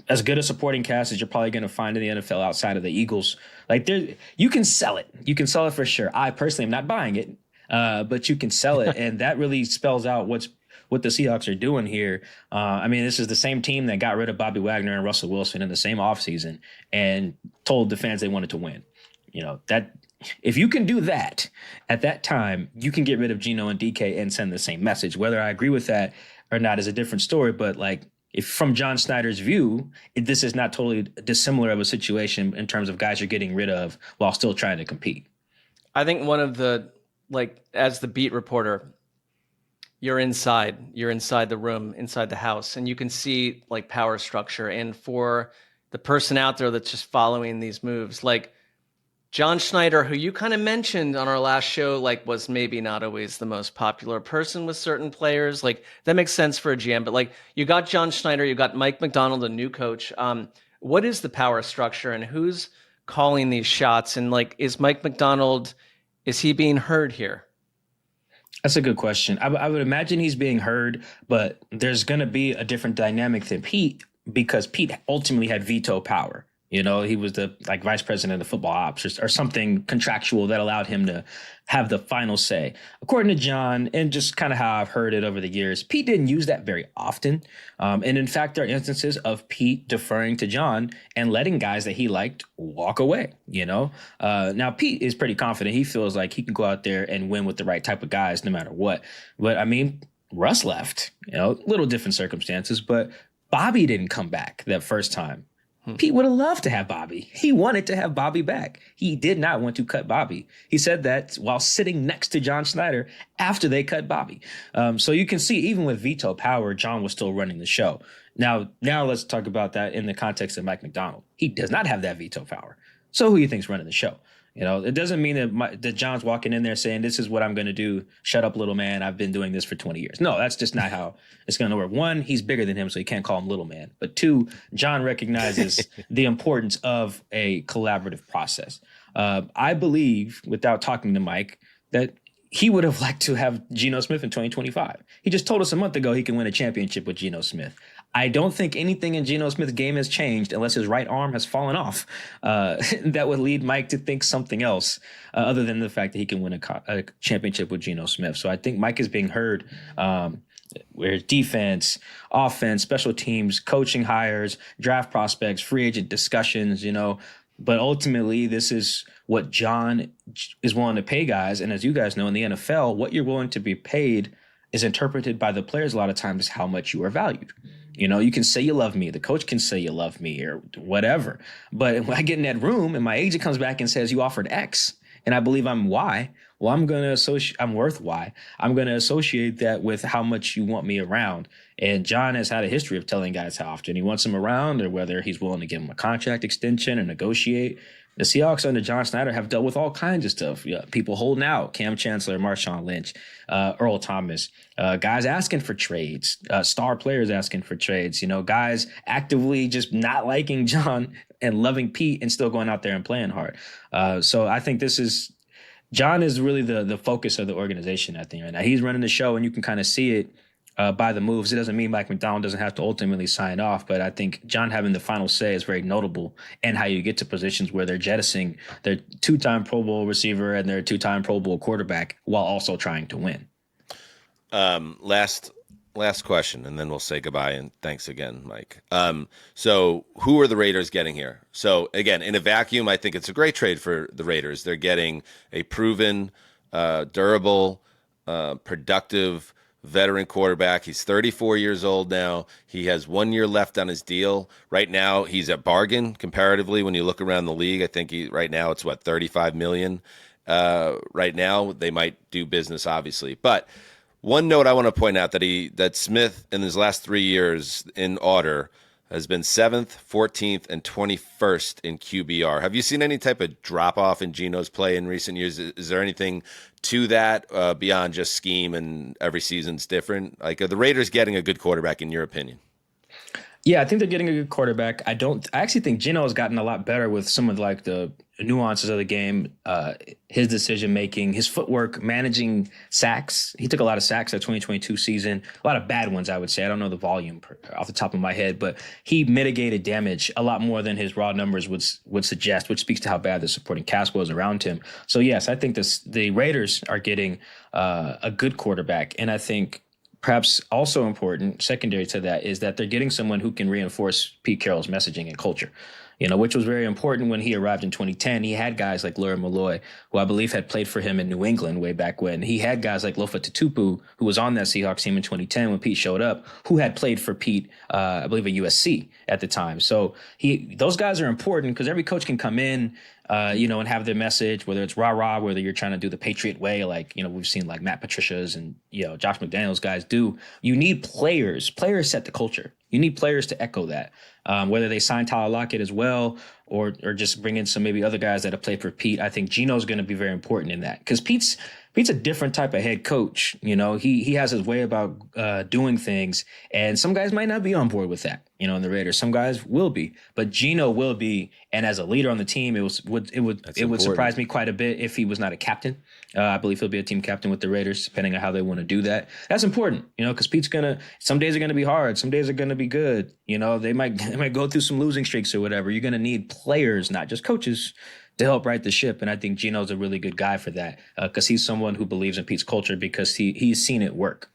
as good a supporting cast as you're probably going to find in the NFL outside of the Eagles. Like, you can sell it. You can sell it for sure. I personally am not buying it, but you can sell it. And that really spells out what the Seahawks are doing here. This is the same team that got rid of Bobby Wagner and Russell Wilson in the same offseason and told the fans they wanted to win. That if you can do that at that time, you can get rid of Geno and DK and send the same message. Whether I agree with that or not is a different story. But if from John Snyder's view, this is not totally dissimilar of a situation in terms of guys you're getting rid of while still trying to compete. I think one of the, as the beat reporter, you're inside the room, inside the house, and you can see power structure. And for the person out there that's just following these moves, John Schneider, who you kind of mentioned on our last show, was maybe not always the most popular person with certain players. That makes sense for a GM, but you got John Schneider, you got Mike Macdonald, a new coach. What is the power structure and who's calling these shots? And is Mike Macdonald, is he being heard here? That's a good question. I would imagine he's being heard, but there's going to be a different dynamic than Pete because Pete ultimately had veto power. You know, he was the vice president of football ops or something contractual that allowed him to have the final say. According to John, and just kind of how I've heard it over the years, Pete didn't use that very often. And in fact, there are instances of Pete deferring to John and letting guys that he liked walk away, you know. Now, Pete is pretty confident. He feels like he can go out there and win with the right type of guys no matter what. But, I mean, Russ left, you know, little different circumstances, but Bobby didn't come back that first time. Pete would have loved to have Bobby. He wanted to have Bobby back. He did not want to cut Bobby. He said that while sitting next to John Schneider after they cut Bobby. So you can see, even with veto power, John was still running the show. Now let's talk about that in the context of Mike Macdonald. He does not have that veto power. So who do you think's running the show? You know, it doesn't mean that John's walking in there saying, this is what I'm going to do. Shut up, little man. I've been doing this for 20 years. No, that's just not how it's going to work. One, he's bigger than him, so he can't call him little man. But two, John recognizes the importance of a collaborative process. I believe, without talking to Mike, that he would have liked to have Geno Smith in 2025. He just told us a month ago he can win a championship with Geno Smith. I don't think anything in Geno Smith's game has changed unless his right arm has fallen off. That would lead Mike to think something else other than the fact that he can win a championship with Geno Smith. So I think Mike is being heard where defense, offense, special teams, coaching hires, draft prospects, free agent discussions, you know. But ultimately, this is what John is willing to pay guys. And as you guys know, in the NFL, what you're willing to be paid is interpreted by the players a lot of times how much you are valued. You know, you can say you love me. The coach can say you love me or whatever. But when I get in that room and my agent comes back and says you offered X and I believe I'm Y, well, I'm worth Y. I'm going to associate that with how much you want me around. And John has had a history of telling guys how often he wants them around or whether he's willing to give them a contract extension or negotiate. The Seahawks under John Schneider have dealt with all kinds of stuff. People holding out, Cam Chancellor, Marshawn Lynch, Earl Thomas, guys asking for trades, star players asking for trades, you know, guys actively just not liking John and loving Pete and still going out there and playing hard. So I think John is really the focus of the organization, I think. Right now. He's running the show and you can kind of see it by the moves. It doesn't mean Mike Macdonald doesn't have to ultimately sign off, but I think John having the final say is very notable and how you get to positions where they're jettisoning their two-time Pro Bowl receiver and their two-time Pro Bowl quarterback while also trying to win. Last question, and then we'll say goodbye, and thanks again, Mike. So who are the Raiders getting here? So, again, in a vacuum, I think it's a great trade for the Raiders. They're getting a proven, durable, productive veteran quarterback. He's 34 years old now. He has 1 year left on his deal. Right now, he's a bargain comparatively when you look around the league. I think right now it's $35 million. Right now, they might do business, obviously. But one note I want to point out that Smith in his last 3 years in order has been 7th, 14th, and 21st in QBR. Have you seen any type of drop-off in Geno's play in recent years? Is there anything to that beyond just scheme and every season's different? Like, are the Raiders getting a good quarterback in your opinion? Yeah, I think they're getting a good quarterback. I actually think Geno has gotten a lot better with some of like the nuances of the game, his decision making, his footwork, managing sacks. He took a lot of sacks that 2022 season, a lot of bad ones, I would say. I don't know the volume off the top of my head, but he mitigated damage a lot more than his raw numbers would suggest, which speaks to how bad the supporting cast was around him. So yes, I think the Raiders are getting a good quarterback, and I think perhaps also important, secondary to that, is that they're getting someone who can reinforce Pete Carroll's messaging and culture, which was very important when he arrived in 2010. He had guys like Laura Malloy, who I believe had played for him in New England way back when. He had guys like Lofa Tatupu, who was on that Seahawks team in 2010 when Pete showed up, who had played for Pete, I believe, at USC at the time. So those guys are important because every coach can come in, and have their message, whether it's rah-rah, whether you're trying to do the Patriot way, like, we've seen like Matt Patricia's and, Josh McDaniels guys do. You need players. Players set the culture. You need players to echo that, whether they sign Tyler Lockett as well or just bring in some maybe other guys that have played for Pete. I think Geno's going to be very important in that because Pete's Pete's a different type of head coach. You know, he has his way about doing things, and some guys might not be on board with that. You know, in the Raiders, some guys will be, but Geno will be. And as a leader on the team, it would surprise me quite a bit if he was not a captain. I believe he'll be a team captain with the Raiders, depending on how they want to do that. That's important, you know, because Pete's some days are gonna be hard, some days are gonna be good. You know, they might go through some losing streaks or whatever. You're gonna need players, not just coaches, to help right the ship. And I think Geno's a really good guy for that, because he's someone who believes in Pete's culture because he's seen it work.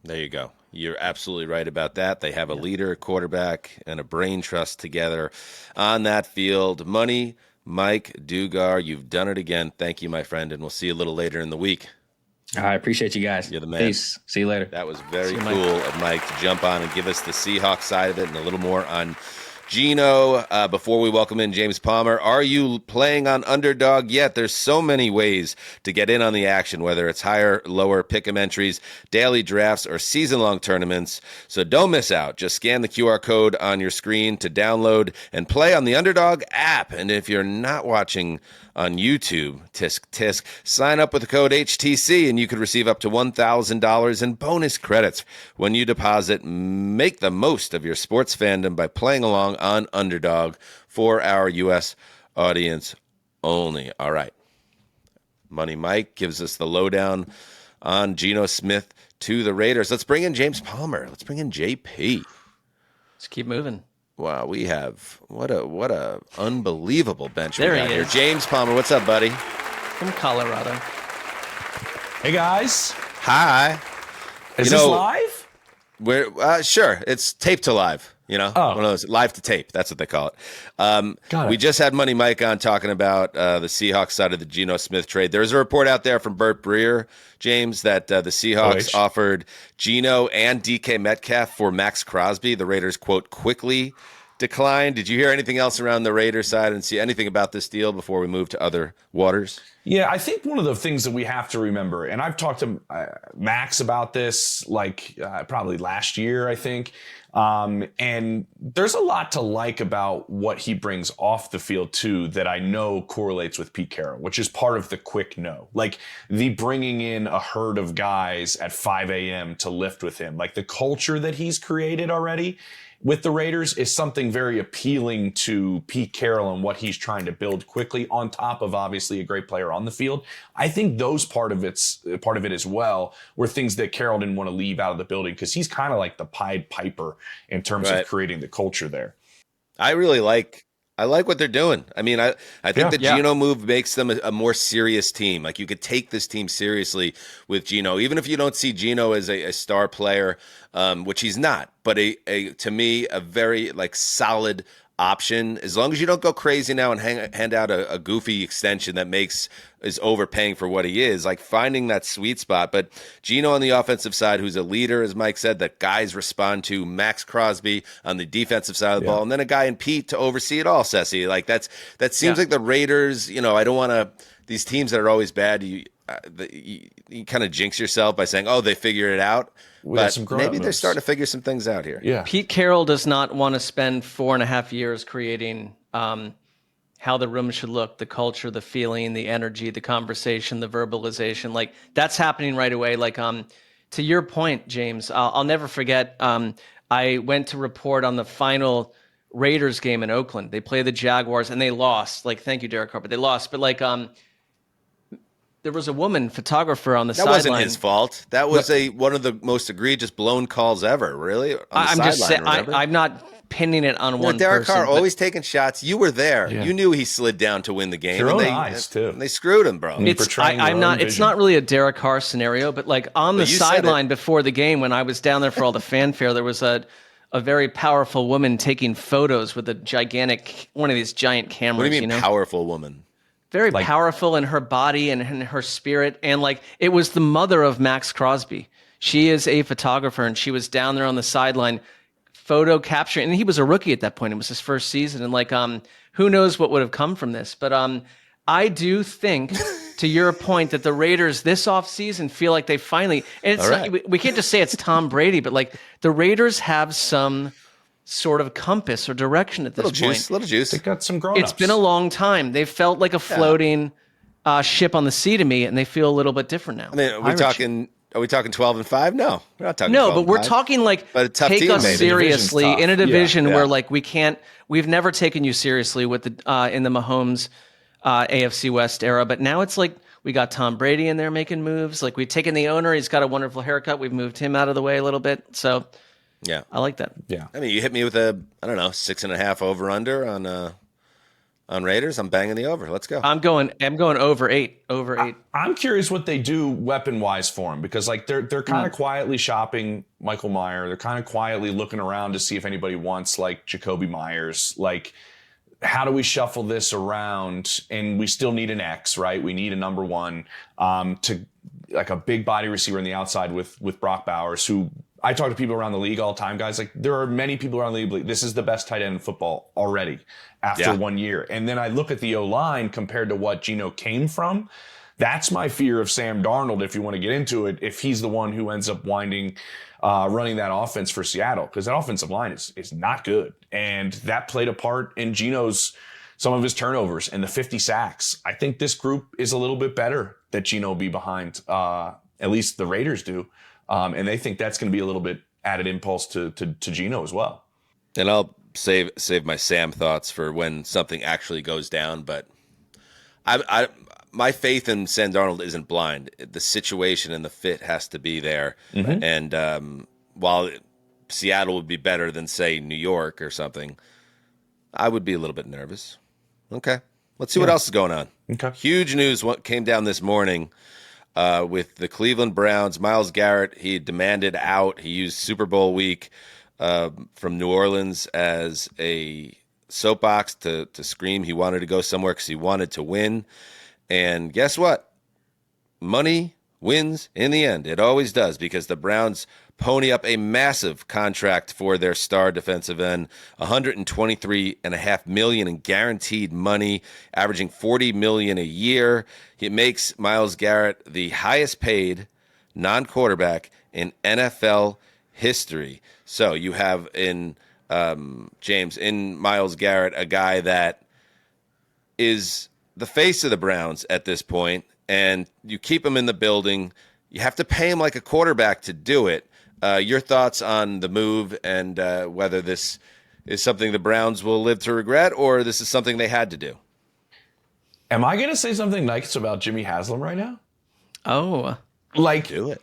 There you go. You're absolutely right about that. They have a leader, a quarterback, and a brain trust together on that field. Money, Mike Dugar, you've done it again. Thank you, my friend, and we'll see you a little later in the week. I appreciate you guys. You're the man. Peace. See you later. That was very cool of Mike to jump on and give us the Seahawks side of it and a little more on Geno. Before we welcome in James Palmer, are you playing on Underdog yet? There's so many ways to get in on the action, whether it's higher, lower pick'em entries, daily drafts, or season-long tournaments. So don't miss out. Just scan the QR code on your screen to download and play on the Underdog app. And if you're not watching on YouTube, tisk, sign up with the code HTC and you could receive up to $1,000 in bonus credits when you deposit. Make the most of your sports fandom by playing along on Underdog for our U.S. audience only. All right. Money Mike gives us the lowdown on Geno Smith to the Raiders. Let's bring in James Palmer. Let's bring in JP. Let's keep moving. Wow, we have what a unbelievable bench there we got here. Is. James Palmer, what's up, buddy? From Colorado. Hey guys. Hi. Is this live? We're sure. It's tape to live. You know, one of those live to tape. That's what they call it. We just had Money Mike on talking about the Seahawks side of the Geno Smith trade. There's a report out there from Burt Breer, James, that the Seahawks offered Geno and DK Metcalf for Max Crosby. The Raiders, quote, quickly declined. Did you hear anything else around the Raiders side and see anything about this deal before we move to other waters? Yeah, I think one of the things that we have to remember, and I've talked to Max about this probably last year, I think. And there's a lot to like about what he brings off the field too that I know correlates with Pete Carroll, which is part of the quick no. Like the bringing in a herd of guys at 5 a.m. to lift with him. Like the culture that he's created already with the Raiders is something very appealing to Pete Carroll and what he's trying to build quickly, on top of obviously a great player on the field. I think those part of it as well were things that Carroll didn't want to leave out of the building, because he's kind of like the Pied Piper in terms of creating the culture there. I like what they're doing. I mean, I think the Geno move makes them a more serious team. Like you could take this team seriously with Geno, even if you don't see Geno as a star player, which he's not, but to me, a very solid option, as long as you don't go crazy now and hand out a goofy extension that is overpaying for what he is, like finding that sweet spot. But Geno on the offensive side, who's a leader, as Mike said, that guys respond to. Max Crosby on the defensive side of the ball, and then a guy in Pete to oversee it all, Ceci. Like that seems like the Raiders, I don't want to, these teams that are always bad, you kind of jinx yourself by saying, oh, they figured it out. But maybe they're starting to figure some things out here. Yeah. Pete Carroll does not want to spend 4.5 years creating how the room should look, the culture, the feeling, the energy, the conversation, the verbalization. Like that's happening right away. Like to your point, James, I'll never forget. I went to report on the final Raiders game in Oakland. They play the Jaguars and they lost. Like, thank you, Derek Harper. They lost, but there was a woman photographer on the sideline. That wasn't his fault. That was one of the most egregious blown calls ever. Really, I'm just saying. I'm not pinning it on one Derek person. Carr always taking shots. You were there. Yeah. You knew he slid down to win the game. Your own eyes too. They screwed him, bro. I'm not. It's not really a Derek Carr scenario, but on the sideline before the game, when I was down there for all the fanfare, there was a very powerful woman taking photos with one of these giant cameras. What do you mean, powerful woman? Very powerful in her body and in her spirit. And it was the mother of Max Crosby. She is a photographer, and she was down there on the sideline photo capturing. And he was a rookie at that point. It was his first season. And who knows what would have come from this. But I do think, to your point, that the Raiders this offseason feel like they finally, and it's we can't just say it's Tom Brady, but the Raiders have some sort of compass or direction at this point. Little juice. They got some grown-ups. It's been a long time. They felt like a floating ship on the sea to me, and they feel a little bit different now. I mean, are we talking 12-5? No, we're not talking. No, but we're talking like but a tough take team, us maybe. seriously in a division Yeah. where like we've never taken you seriously with the in the Mahomes AFC West era, but now it's like we got Tom Brady in there making moves. Like we've taken the owner, he's got a wonderful haircut. We've moved him out of the way a little bit. So yeah, I like that. Yeah, I mean, you hit me with a 6.5 over under on Raiders. I'm banging the over. Let's go. I'm going over 8. Over 8. I'm curious what they do weapon wise for him, because like they're kind of quietly shopping Michael Mayer. They're kind of quietly looking around to see if anybody wants like Jacoby Myers. Like, how do we shuffle this around? And we still need an X, right? We need a number one to like a big body receiver on the outside with Brock Bowers, who I talk to people around the league all the time, guys. Like, there are many people around the league. This is the best tight end in football already after 1 year. And then I look at the O-line compared to what Geno came from. That's my fear of Sam Darnold, if you want to get into it, if he's the one who ends up running that offense for Seattle, because that offensive line is not good. And that played a part in some of his turnovers and the 50 sacks. I think this group is a little bit better that Geno will be behind. At least the Raiders do. And they think that's going to be a little bit added impulse to Geno as well. And I'll save my Sam thoughts for when something actually goes down. But my faith in Sam Darnold isn't blind. The situation and the fit has to be there. Mm-hmm. And while Seattle would be better than, say, New York or something, I would be a little bit nervous. Okay, let's see what else is going on. Okay, huge news what came down this morning. With the Cleveland Browns, Myles Garrett, he demanded out. He used Super Bowl week from New Orleans as a soapbox to scream he wanted to go somewhere because he wanted to win. And guess what? Money wins in the end. It always does, because the Browns pony up a massive contract for their star defensive end, $123.5 million in guaranteed money, averaging $40 million a year. It makes Myles Garrett the highest paid non-quarterback in NFL history. So you have in Myles Garrett, a guy that is the face of the Browns at this point, and you keep him in the building. You have to pay him like a quarterback to do it. Your thoughts on the move and whether this is something the Browns will live to regret, or this is something they had to do? Am I going to say something nice about Jimmy Haslam right now? Oh. Like, do it.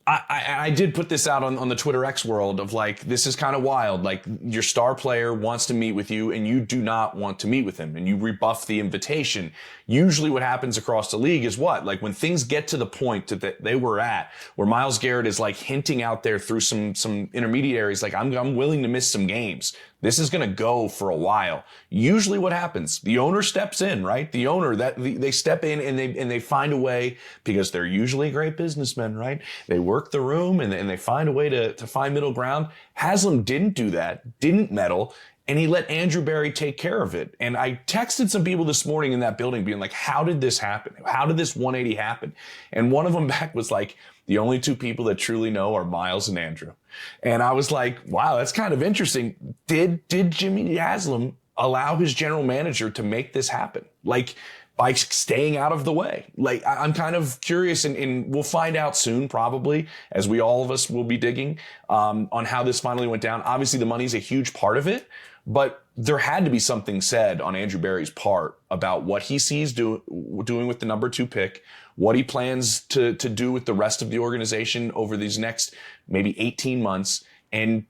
I did put this out on the Twitter X world of like, this is kind of wild. Like, your star player wants to meet with you and you do not want to meet with him, and you rebuff the invitation. Usually what happens across the league is what? Like, when things get to the point that they were at, where Myles Garrett is like hinting out there through some intermediaries, like, I'm willing to miss some games. This is going to go for a while. Usually what happens, the owner steps in, right? The owner, they step in and they find a way, because they're usually great businessmen, right? They work the room and they find a way to find middle ground. Haslam didn't do that, didn't meddle, and he let Andrew Berry take care of it. And I texted some people this morning in that building being like, how did this happen? How did this 180 happen? And one of them back was like, the only two people that truly know are Myles and Andrew. And I was like, wow, that's kind of interesting. Did Jimmy Haslam allow his general manager to make this happen? Like, by staying out of the way? Like, I'm kind of curious, and we'll find out soon, probably, as all of us will be digging on how this finally went down. Obviously, the money's a huge part of it, but there had to be something said on Andrew Berry's part about what he sees doing with the number 2 pick, what he plans to do with the rest of the organization over these next maybe 18 months. And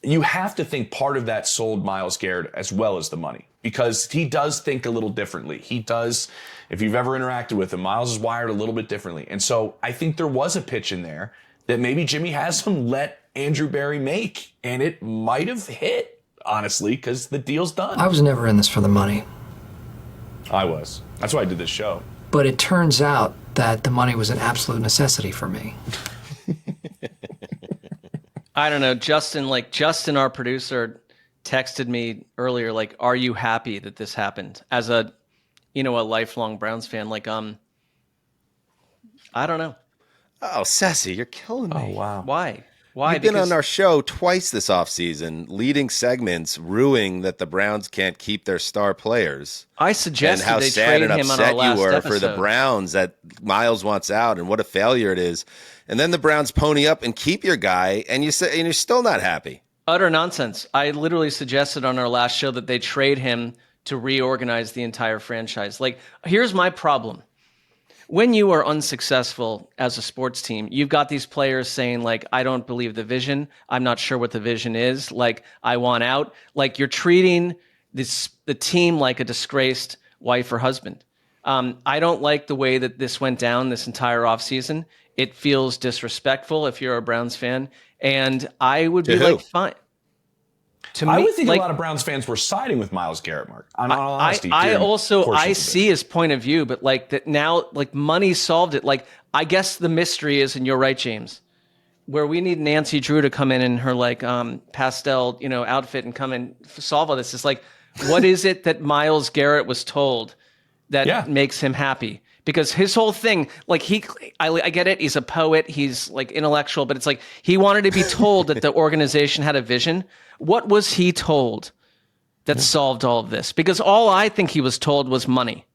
you have to think part of that sold Myles Garrett as well as the money, because he does think a little differently. He does, if you've ever interacted with him, Myles is wired a little bit differently. And so I think there was a pitch in there that maybe Jimmy Haslam let Andrew Berry make, and it might have hit, honestly, because the deal's done. I was never in this for the money. I was. That's why I did this show. But it turns out that the money was an absolute necessity for me. I don't know. Justin, our producer, texted me earlier, like, are you happy that this happened? As a lifelong Browns fan, like, I don't know. Oh, Sassy, you're killing me. Oh, wow. Why? Why? You've been on our show twice this offseason, leading segments, ruining that the Browns can't keep their star players. I suggested and how they sad trade and him on our upset last you were episode. for the Browns that Myles wants out and what a failure it is. And then the Browns pony up and keep your guy, and you're still not happy. Utter nonsense. I literally suggested on our last show that they trade him to reorganize the entire franchise. Like, here's my problem. When you are unsuccessful as a sports team, you've got these players saying, like, I don't believe the vision. I'm not sure what the vision is. Like, I want out. Like, you're treating the team like a disgraced wife or husband. I don't like the way that this went down this entire offseason. It feels disrespectful if you're a Browns fan. And I would be like, fine. I would think a lot of Browns fans were siding with Myles Garrett, Mark. I see his point of view, but like that now, like money solved it. Like I guess the mystery is, and you're right, James, where we need Nancy Drew to come in her like pastel, outfit and come and solve all this. It's like, what is it that Myles Garrett was told that makes him happy? Because his whole thing, like I get it, he's a poet, he's like intellectual, but it's like he wanted to be told that the organization had a vision. What was he told that solved all of this? Because all I think he was told was money.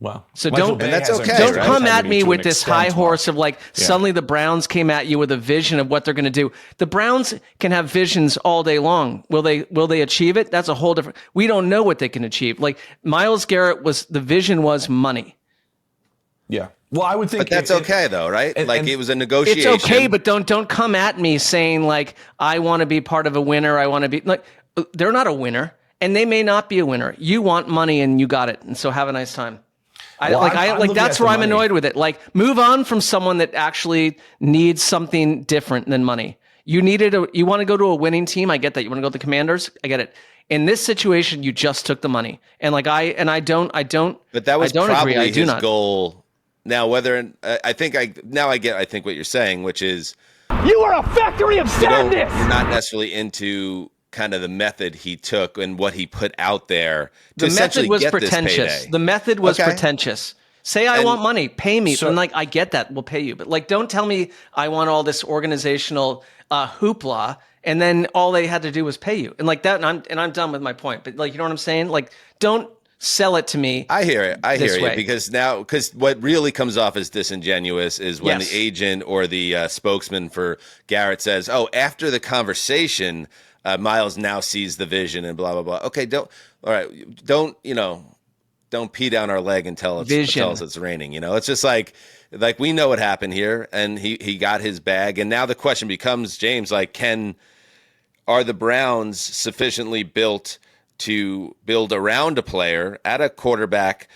Well, so don't come at me with this high horse of like suddenly the Browns came at you with a vision of what they're going to do. The Browns can have visions all day long. Will they achieve it? That's a whole different. We don't know what they can achieve. Like Myles Garrett the vision was money. Yeah. Well, I would think, but that's okay though, right? It was a negotiation. It's okay, but don't come at me saying like I want to be part of a winner. I want to be like they're not a winner, and they may not be a winner. You want money, and you got it, and so have a nice time. That's where I'm annoyed with it. Like, move on from someone that actually needs something different than money. You want to go to a winning team. I get that. You want to go to the Commanders. I get it. In this situation, you just took the money, and I don't. But that was probably agree. his goal. Now, I think what you're saying, which is you are a factory of sadness. You're not necessarily into kind of the method he took and what he put out there. The method was pretentious. The method was pretentious. Say I want money, pay me. So, and like I get that, we'll pay you. But like, don't tell me I want all this organizational hoopla, and then all they had to do was pay you. And like that, and I'm done with my point. But like, you know what I'm saying? Like, don't sell it to me. I hear it. Because what really comes off as disingenuous is when the agent or the spokesman for Garrett says, "Oh, after the conversation, Myles now sees the vision and blah blah blah." Okay, don't pee down our leg and tell us it's raining. It's just like we know what happened here, and he got his bag, and now the question becomes, James, like, are the Browns sufficiently built to build around a player at a quarterback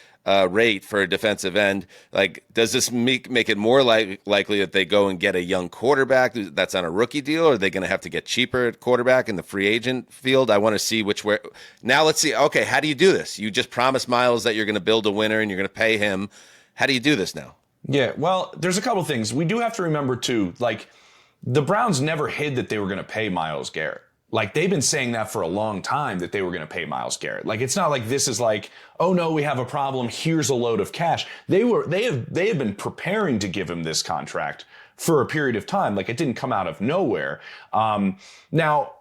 rate for a defensive end? Like, does this make it more likely that they go and get a young quarterback that's on a rookie deal, or are they going to have to get cheaper at quarterback in the free agent field? I want to see which way. Now let's see. Okay, how do you do this? You just promised Myles that you're going to build a winner and you're going to pay him. How do you do this now? Yeah, well, there's a couple things. We do have to remember, too, like, the Browns never hid that they were going to pay Myles Garrett. Like, they've been saying that for a long time, that they were going to pay Myles Garrett. Like, it's not like this is like, oh no, we have a problem, here's a load of cash. They have been preparing to give him this contract for a period of time. Like, it didn't come out of nowhere. Now,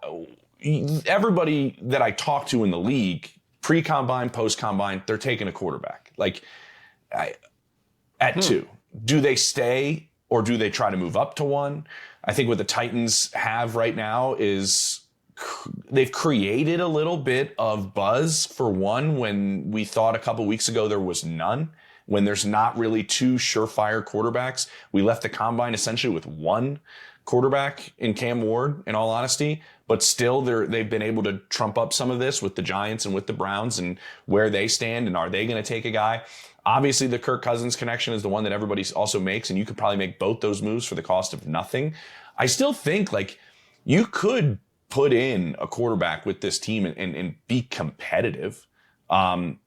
everybody that I talk to in the league, pre-combine, post-combine, they're taking a quarterback. Like, at 2. Do they stay or do they try to move up to 1? I think what the Titans have right now is they've created a little bit of buzz for 1 when we thought a couple weeks ago there was none. When there's not really 2 surefire quarterbacks. We left the combine essentially with 1 quarterback in Cam Ward, in all honesty, but still they've been able to trump up some of this with the Giants and with the Browns and where they stand, and are they going to take a guy? Obviously, the Kirk Cousins connection is the one that everybody also makes, and you could probably make both those moves for the cost of nothing. I still think, like, you could put in a quarterback with this team and be competitive. And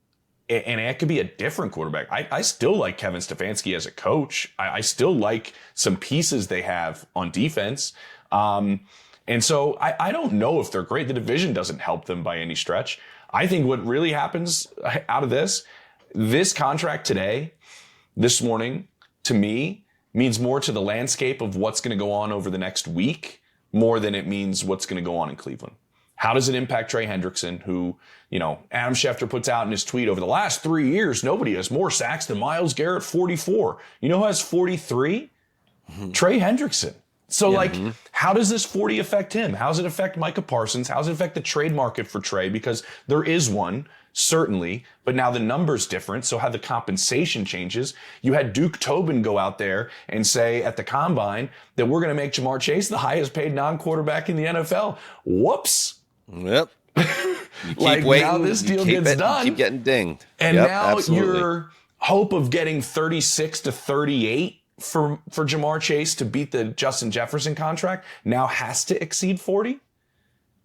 it could be a different quarterback. I still like Kevin Stefanski as a coach. I still like some pieces they have on defense. And so I don't know if they're great. The division doesn't help them by any stretch. I think what really happens out of this contract today, this morning, to me, means more to the landscape of what's going to go on over the next week more than it means what's going to go on in Cleveland. How does it impact Trey Hendrickson, who, Adam Schefter puts out in his tweet, over the last 3 years, nobody has more sacks than Myles Garrett, 44. You know who has 43? Trey Hendrickson. So, how does this 40 affect him? How does it affect Micah Parsons? How does it affect the trade market for Trey? Because there is one, certainly, but now the number's different, so how the compensation changes. You had Duke Tobin go out there and say at the Combine that we're going to make Jamar Chase the highest paid non-quarterback in the NFL. Whoops. Yep. You keep waiting. Now this deal gets done. Keep getting dinged. And now your hope of getting 36 to 38 for Jamar Chase to beat the Justin Jefferson contract now has to exceed 40.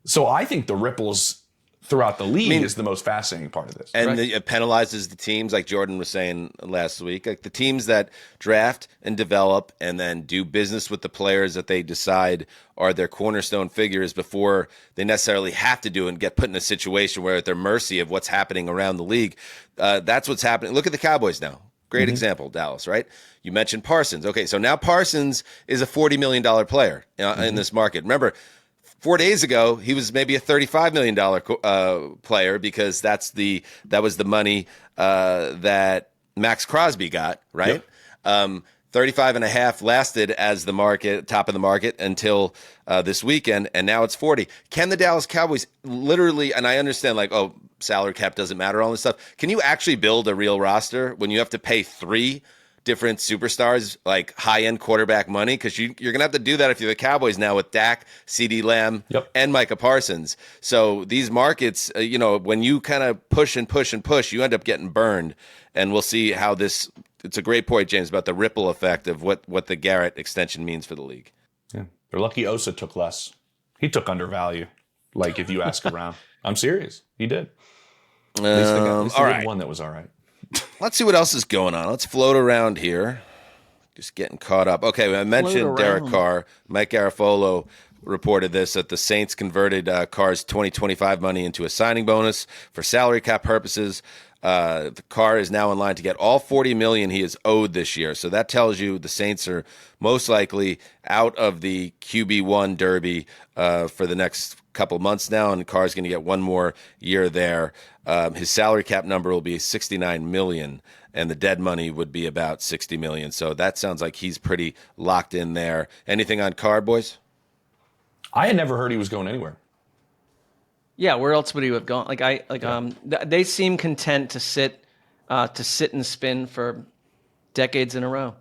So I think the ripples throughout the league is the most fascinating part of this. And it penalizes the teams, like Jordan was saying last week, like the teams that draft and develop and then do business with the players that they decide are their cornerstone figures before they necessarily have to do and get put in a situation where at their mercy of what's happening around the league. That's what's happening. Look at the Cowboys now. Great example, Dallas, right? You mentioned Parsons. Okay, so now Parsons is a $40 million player in this market. Remember, 4 days ago, he was maybe a $35 million player because that was the money that Max Crosby got, right? Yep. 35 and a half lasted as the top of the market until this weekend, and now it's 40. Can the Dallas Cowboys literally, and I understand salary cap doesn't matter, all this stuff. Can you actually build a real roster when you have to pay 3 different superstars, like high-end quarterback money? Because you're going to have to do that if you're the Cowboys now with Dak, CeeDee Lamb, and Micah Parsons. So these markets, when you kind of push and push and push, you end up getting burned. And we'll see how this – it's a great point, James, about the ripple effect of what the Garrett extension means for the league. Yeah. They're lucky Osa took less. He took undervalue, if you ask around. I'm serious. He did. At least they got one that was all right. Let's see what else is going on. Let's float around here. Just getting caught up. Okay, I mentioned Derek Carr. Mike Garafolo reported this, that the Saints converted Carr's 2025 money into a signing bonus for salary cap purposes. The Carr is now in line to get all $40 million he is owed this year. So that tells you the Saints are most likely out of the QB1 derby for the next couple months now, and Carr's going to get one more year there. His salary cap number will be $69 million, and the dead money would be about $60 million. So that sounds like he's pretty locked in there. Anything on Carr, boys? I had never heard he was going anywhere. Yeah, where else would he have gone? They seem content to sit and spin for decades in a row.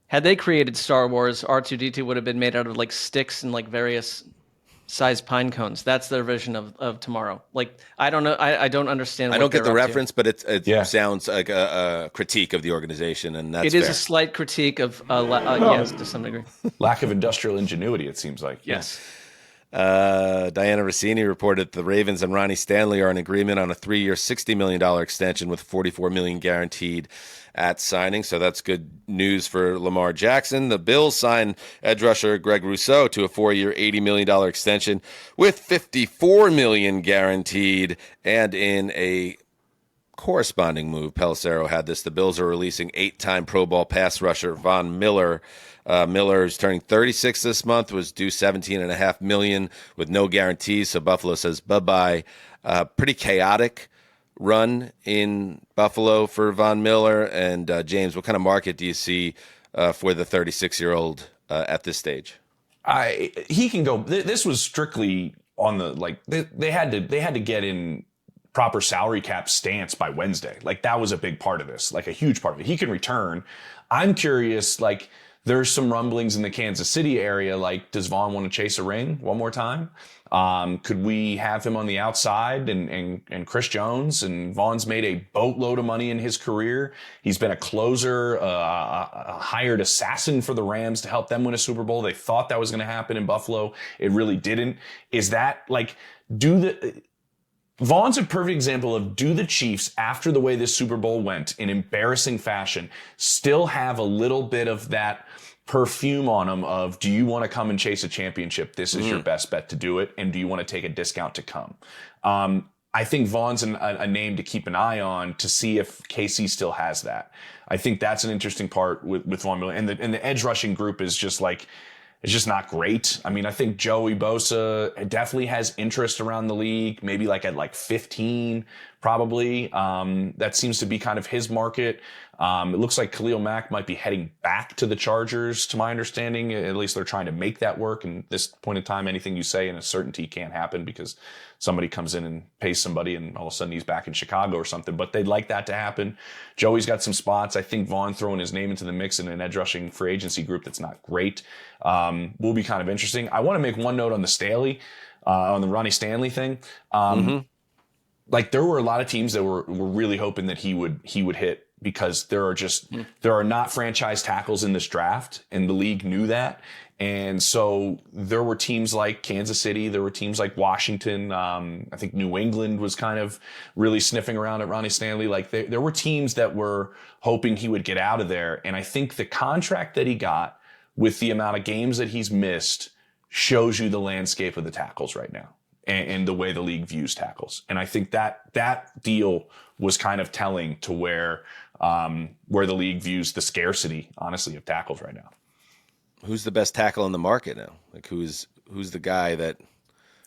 Had they created Star Wars, R2-D2 would have been made out of sticks and various sized pine cones. That's their vision of tomorrow. I don't know. I don't understand. I don't get the reference, but it sounds like a critique of the organization, and that's it is a slight critique of yes, to some degree. Lack of industrial ingenuity, it seems like. Yes. Diana Rossini reported the Ravens and Ronnie Stanley are in agreement on a 3-year, $60 million extension with $44 million guaranteed at signing. So that's good news for Lamar Jackson. The Bills signed edge rusher Greg Rousseau to a 4-year, $80 million extension with $54 million guaranteed. And in a corresponding move, Pelissero had this. The Bills are releasing 8-time Pro Bowl pass rusher Von Miller. Miller is turning 36 this month, was due $17.5 million with no guarantees. So Buffalo says bye-bye. Pretty chaotic run in Buffalo for Von Miller. And James, what kind of market do you see for the 36-year-old at this stage? He can go. This was strictly on the they had to get in proper salary cap stance by Wednesday. That was a big part of this, a huge part of it. He can return. I'm curious, there's some rumblings in the Kansas City area. Does Vaughn want to chase a ring one more time? Could we have him on the outside and Chris Jones? And Vaughn's made a boatload of money in his career. He's been a closer, a hired assassin for the Rams to help them win a Super Bowl. They thought that was going to happen in Buffalo. It really didn't. Is that Vaughn's a perfect example of, do the Chiefs, after the way this Super Bowl went in embarrassing fashion, still have a little bit of that perfume on them of, do you want to come and chase a championship? This is your best bet to do it. And do you want to take a discount to come? I think Vaughn's a name to keep an eye on to see if KC still has that. I think that's an interesting part with Von Miller. And the edge rushing group is just it's just not great. I mean, I think Joey Bosa definitely has interest around the league, maybe like at like 15, probably. That seems to be kind of his market. It looks like Khalil Mack might be heading back to the Chargers, to my understanding. At least they're trying to make that work. And at this point in time, anything you say in a certainty can't happen because somebody comes in and pays somebody and all of a sudden he's back in Chicago or something. But they'd like that to happen. Joey's got some spots. I think Vaughn throwing his name into the mix in an edge rushing free agency group that's not great will be kind of interesting. I want to make one note on the Staley, on the Ronnie Stanley thing. Like there were a lot of teams that were really hoping that he would hit, because there are not franchise tackles in this draft, and the league knew that. And so there were teams like Kansas City, there were teams like Washington. I think New England was kind of really sniffing around at Ronnie Stanley. Like there were teams that were hoping he would get out of there. And I think the contract that he got with the amount of games that he's missed shows you the landscape of the tackles right now and the way the league views tackles. And I think that deal was kind of telling to where the league views the scarcity, honestly, of tackles right now. Who's the best tackle in the market now? Like who's the guy that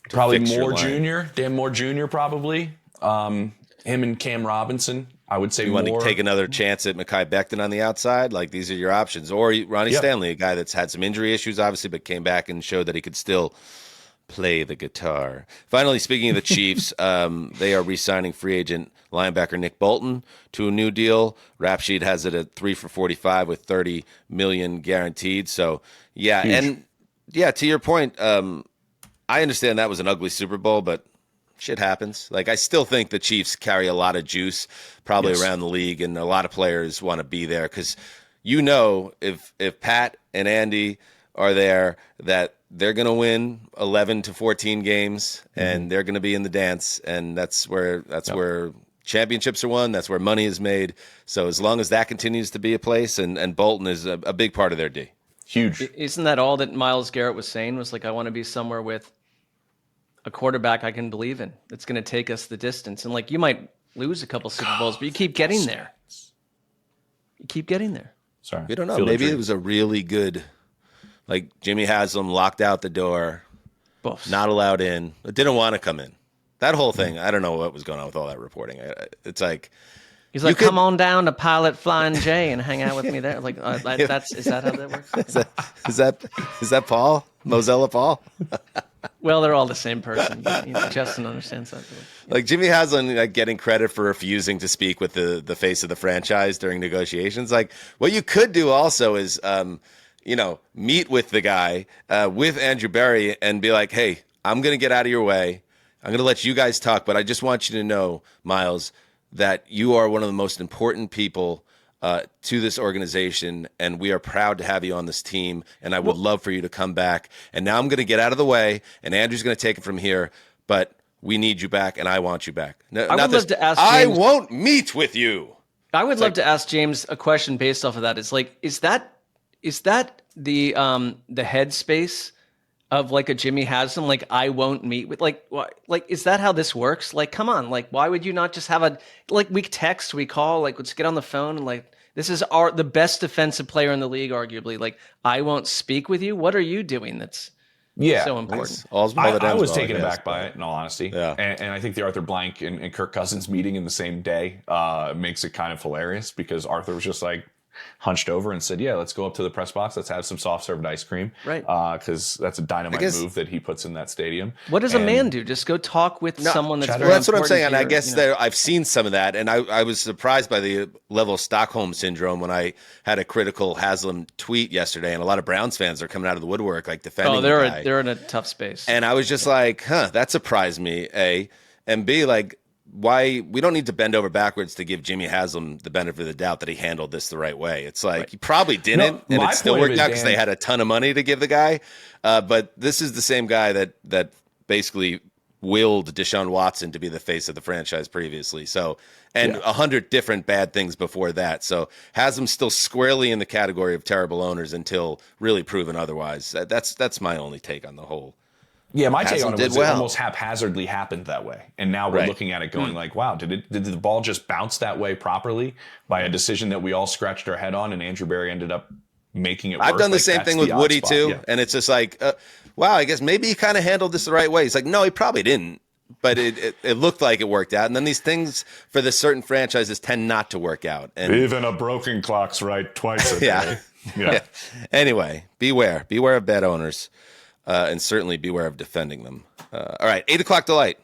probably Moore Jr. Dan Moore Jr. probably. Him and Cam Robinson. I would say you want to take another chance at Mekhi Becton on the outside. Like these are your options, or Ronnie Stanley, a guy that's had some injury issues, obviously, but came back and showed that he could still play the guitar. Finally, speaking of the Chiefs, they are re-signing free agent linebacker Nick Bolton to a new deal. Rap Sheet has it at 3 for $45 with $30 million guaranteed. So yeah, huge. And yeah, to your point, I understand that was an ugly Super Bowl, but shit happens. Like I still think the Chiefs carry a lot of juice, probably around the league, and a lot of players want to be there because if Pat and Andy are there, that they're going to win 11 to 14 games, and they're going to be in the dance, and that's where championships are won. That's where money is made. So as long as that continues to be a place, and Bolton is a big part of their D. Huge. Isn't that all that Myles Garrett was saying? Was like, I want to be somewhere with a quarterback I can believe in. That's going to take us the distance. And like, you might lose a couple Super Bowls, but you keep getting there. You keep getting there. Sorry. We don't know. Maybe it was a really good, like Jimmy Haslam locked out the door, not allowed in, didn't want to come in. That whole thing, I don't know what was going on with all that reporting. It's like, he's like, come on down to Pilot Flying J and hang out with me there. Like, is that how that works? Is that Paul? Mozilla Paul? Well, they're all the same person. Justin understands that. Like Jimmy Haslam, like getting credit for refusing to speak with the face of the franchise during negotiations. Like what you could do also is, meet with the guy, with Andrew Berry, and be like, hey, I'm going to get out of your way. I'm going to let you guys talk, but I just want you to know, Myles, that you are one of the most important people to this organization, and we are proud to have you on this team, and I would love for you to come back. And now I'm going to get out of the way, and Andrew's going to take it from here, but we need you back, and I want you back. I would love to ask James, I won't meet with you. I would love to ask James a question based off of that. It's like, is that the headspace of like a Jimmy Haslam? Like, I won't meet with, like, is that how this works? Like, come on, like, why would you not just have we text, we call, like, let's get on the phone and like, this is the best defensive player in the league, arguably. Like, I won't speak with you. What are you doing that's so important? I was taken aback by it, in all honesty. Yeah. And I think the Arthur Blank and Kirk Cousins meeting in the same day makes it kind of hilarious, because Arthur was just like hunched over and said, yeah, let's go up to the press box. Let's have some soft served ice cream. Right. Because that's a dynamite move that he puts in that stadium. What does a man do? Just go talk with someone that's very that's what I'm saying. And your, I guess I've seen some of that. And I was surprised by the level of Stockholm syndrome when I had a critical Haslam tweet yesterday. And a lot of Browns fans are coming out of the woodwork, like defending the guy. They're in a tough space. And I was just like, that surprised me, A. And B, like, why we don't need to bend over backwards to give Jimmy Haslam the benefit of the doubt that he handled this the right way. It's like he probably didn't, and it still worked out because they had a ton of money to give the guy. But this is the same guy that basically willed Deshaun Watson to be the face of the franchise previously. So, and 100 different bad things before that. So Haslam's still squarely in the category of terrible owners until really proven otherwise. That's my only take on the whole. Yeah, my take on it was it almost haphazardly happened that way. And now we're looking at it going like, wow, did the ball just bounce that way properly by a decision that we all scratched our head on, and Andrew Berry ended up making it. I've work. done the Like, same that's thing with the odd Woody spot. too, Yeah. and it's just like, wow, I guess maybe he kind of handled this the right way. He's like, no, he probably didn't, but it looked like it worked out. And then these things for the certain franchises tend not to work out. And Even a broken clock's right twice a day. Yeah. Anyway, beware of bad owners, and certainly beware of defending them. All right, 8 o'clock delight.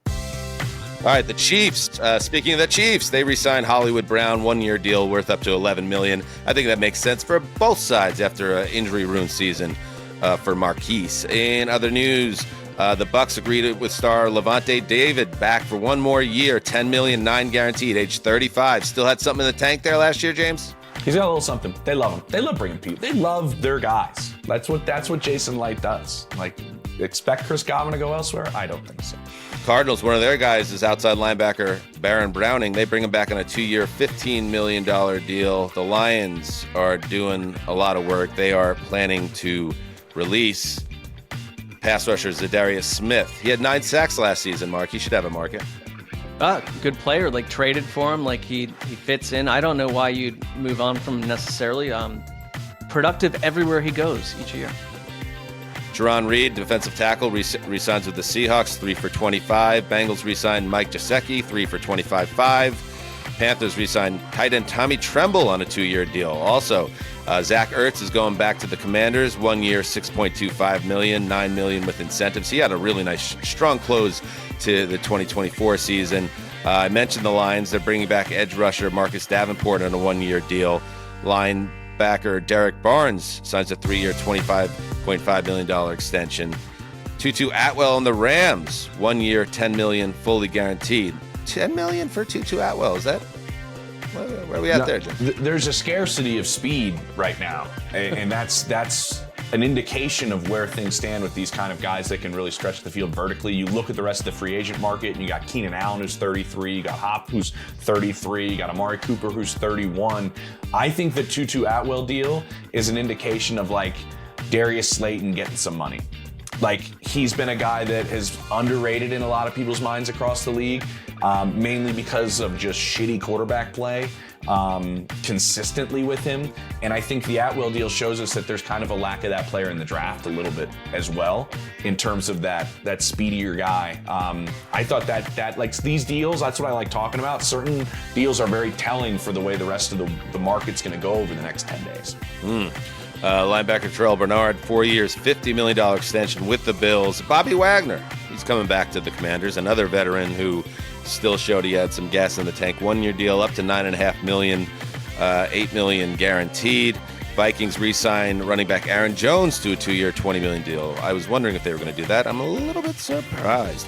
All right, the Chiefs. Speaking of the Chiefs, they re-signed Hollywood Brown, 1-year deal worth up to $11 million. I think that makes sense for both sides after an injury-ruined season for Marquise. In other news, the Bucs agreed with star Davante David back for one more year, $10 million, 9 guaranteed, age 35. Still had something in the tank there last year, James? He's got a little something. They love him. They love bringing people. They love their guys. That's what Jason Light does. Like, expect Chris Godwin to go elsewhere? I don't think so. Cardinals, one of their guys is outside linebacker Baron Browning. They bring him back on a 2-year, $15 million deal. The Lions are doing a lot of work. They are planning to release pass rusher Zadarius Smith. He had 9 sacks last season, Mark. He should have a market. Good player, like traded for him, like he fits in. I don't know why you'd move on from him necessarily. Productive everywhere he goes each year. Jerron Reed, defensive tackle, re-signs with the Seahawks, 3 for $25. Bengals re-signed Mike Gesicki, 3 for $25.5. Panthers re-signed tight end Tommy Tremble on a 2-year deal. Also, Zach Ertz is going back to the Commanders, 1 year, $6.25 million, $9 million with incentives. He had a really nice, strong close to the 2024 season. I mentioned the Lions. They're bringing back edge rusher Marcus Davenport on a 1-year deal. Linebacker Derek Barnes signs a 3-year, $25.5 million extension. Tutu Atwell and the Rams, 1 year, $10 million, fully guaranteed. $10 million for Tutu Atwell. Is that where are we at there, Jim? There's a scarcity of speed right now, and that's an indication of where things stand with these kind of guys that can really stretch the field vertically. You look at the rest of the free agent market, and you got Keenan Allen, who's 33, you got Hop, who's 33, you got Amari Cooper, who's 31. I think the Tutu Atwell deal is an indication of like Darius Slayton getting some money. Like, he's been a guy that is underrated in a lot of people's minds across the league, mainly because of just shitty quarterback play consistently with him. And I think the Atwell deal shows us that there's kind of a lack of that player in the draft a little bit as well, in terms of that speedier guy. I thought that like these deals, that's what I like talking about. Certain deals are very telling for the way the rest of the market's going to go over the next 10 days. Linebacker Terrell Bernard, 4 years, $50 million extension with the Bills. Bobby Wagner, he's coming back to the Commanders, another veteran who still showed he had some gas in the tank. 1-year deal up to $9.5 million, $8 million guaranteed. Vikings re-sign running back Aaron Jones to a 2-year, $20 million deal. I was wondering if they were going to do that. I'm a little bit surprised.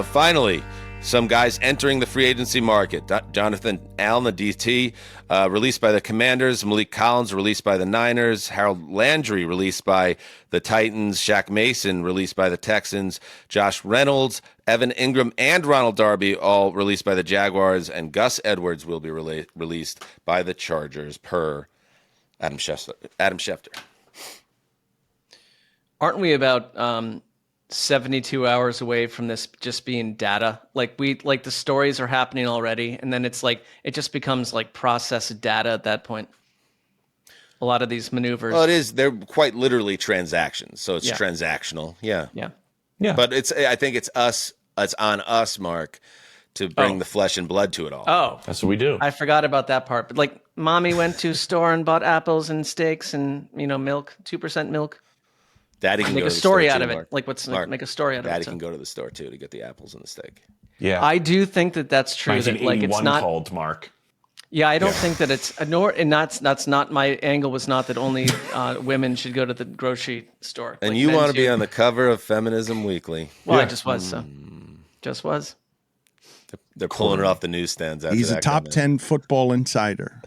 Finally, some guys entering the free agency market. Jonathan Allen, the DT, released by the Commanders. Malik Collins, released by the Niners. Harold Landry, released by the Titans. Shaq Mason, released by the Texans. Josh Reynolds, Evan Ingram, and Ronald Darby, all released by the Jaguars. And Gus Edwards will be released by the Chargers, per Adam Schefter. Aren't we about 72 hours away from this just being data? Like the stories are happening already, and then it's like it just becomes like processed data at that point. A lot of these maneuvers. Well, it is. They're quite literally transactions, so it's transactional. Yeah. But I think it's us. It's on us, Mark, to bring the flesh and blood to it all. Oh, that's what we do. I forgot about that part. But like, mommy went to store and bought apples and steaks and milk, 2% milk. Daddy can make go a to the story store out too, of it. Mark. Like, make a story out of it. Daddy can go to the store too to get the apples and the steak. Yeah, I do think that's true. That like it's not called Mark. Yeah, I don't think that it's and that's not my angle. Was not that only women should go to the grocery store. And like you want to do. be on the cover of Feminism Weekly? Well, I just was. So. Just was. They're pulling it off the newsstands. After He's a that top comment. 10 football insider.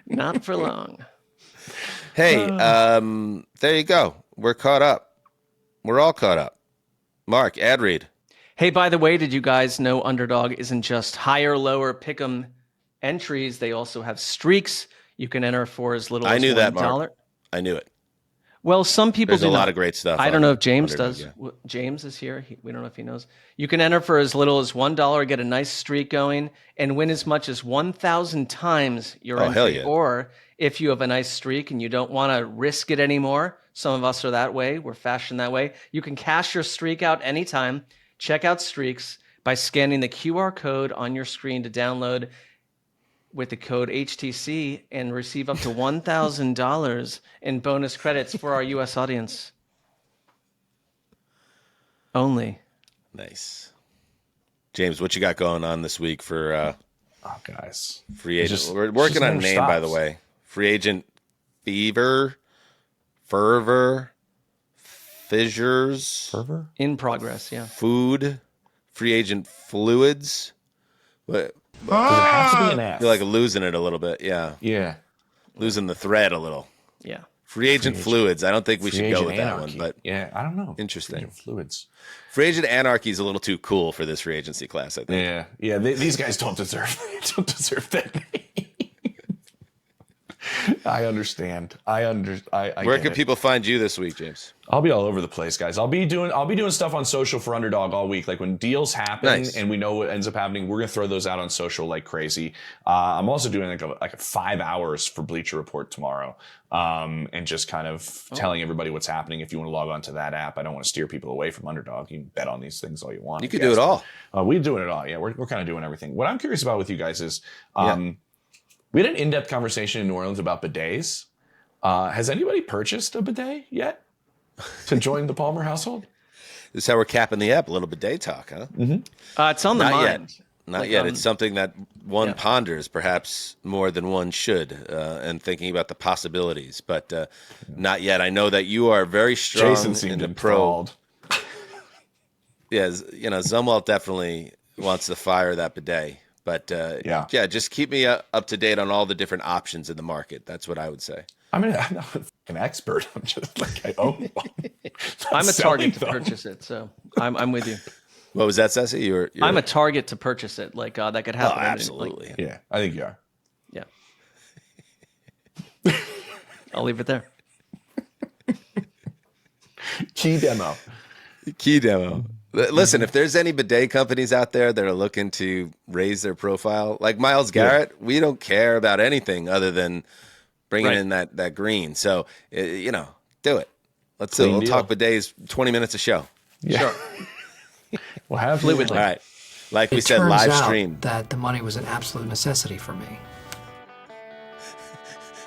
Not for long. Hey, there you go. We're caught up. We're all caught up. Mark, ad read. Hey, by the way, did you guys know Underdog isn't just higher, lower pick'em entries? They also have streaks you can enter for as little as $1. I knew that, Mark. I knew it. Well, some people There's do a lot not. of great stuff. I don't know if James Underdog, does. yeah. James is here. We don't know if he knows. You can enter for as little as $1, get a nice streak going, and win as much as 1,000 times your entry. Hell yeah. Or if you have a nice streak and you don't want to risk it anymore, some of us are that way. We're fashioned that way. You can cash your streak out anytime. Check out streaks by scanning the QR code on your screen to download with the code HTC and receive up to $1,000 in bonus credits for our U.S. audience. Only. Nice. James, what you got going on this week for guys? Free agent. Just- We're working just on a never name, by the stops. way. Free agent fervor, fissures, In progress, yeah. food, free agent fluids. What? Does it have to be an I F? feel like I'm losing it a little bit. Yeah. Yeah. Losing the thread a little. Yeah. Free agent fluids. I don't think we Free should go agent with that anarchy. one, but yeah, I don't know. interesting. Free agent fluids. Free agent anarchy is a little too cool for this free agency class, I think. Yeah. These guys don't deserve that name. I understand. I Where get can it. people find you this week, James? I'll be all over the place, guys. I'll be doing stuff on social for Underdog all week. Like when deals happen Nice. and we know what ends up happening, we're gonna throw those out on social like crazy. I'm also doing like a 5 hours for Bleacher Report tomorrow, and just kind of telling everybody what's happening. If you want to log on to that app, I don't want to steer people away from Underdog. You can bet on these things all you want. You can do it all. We're doing it all. Yeah, we're kind of doing everything. What I'm curious about with you guys is, we had an in-depth conversation in New Orleans about bidets. Has anybody purchased a bidet yet to join the Palmer household? This is how we're capping the app. A little bidet talk, huh? It's on the Not mind. yet. Not yet. It's something that one ponders, perhaps more than one should, and thinking about the possibilities. But not yet. I know that you are very strong Jason seemed in the pro. enthralled. Yeah, Zumwalt definitely wants to fire that bidet. But just keep me up to date on all the different options in the market. That's what I would say. I mean, I'm not an expert. I'm just like, I own one. I'm a selling target to them. purchase it, so I'm with you. What was that, Ceci? You're I'm a target to purchase it. Like that could happen. Oh, absolutely. Like, Yeah, I think you are. yeah. I'll leave it there. Key demo. Listen, if there's any bidet companies out there that are looking to raise their profile, like Myles Garrett, we don't care about anything other than bringing in that green. So, do it. We'll talk bidets 20 minutes a show. Yeah. Sure. We'll have Fluidly. All right. Like we It said, turns live out stream. that the money was an absolute necessity for me.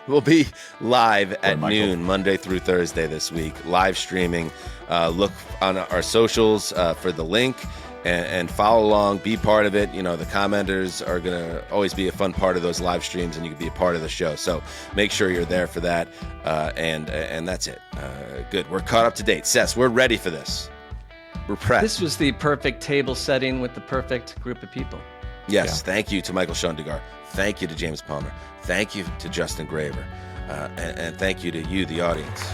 We'll be live at noon, Monday through Thursday this week, live streaming. Look on our socials for the link and follow along, be part of it. The commenters are going to always be a fun part of those live streams, and you can be a part of the show. So make sure you're there for that. And that's it. Good. We're caught up to date. Sess, we're ready for this. We're prepped. This was the perfect table setting with the perfect group of people. Yes. Thank you to Michael-Shawn Dugar. Thank you to James Palmer. Thank you to Justin Graver. And thank you to you, the audience.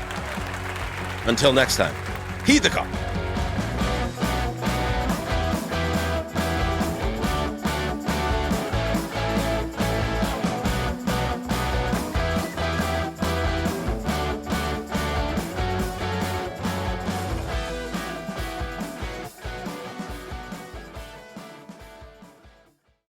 Until next time, heed the call.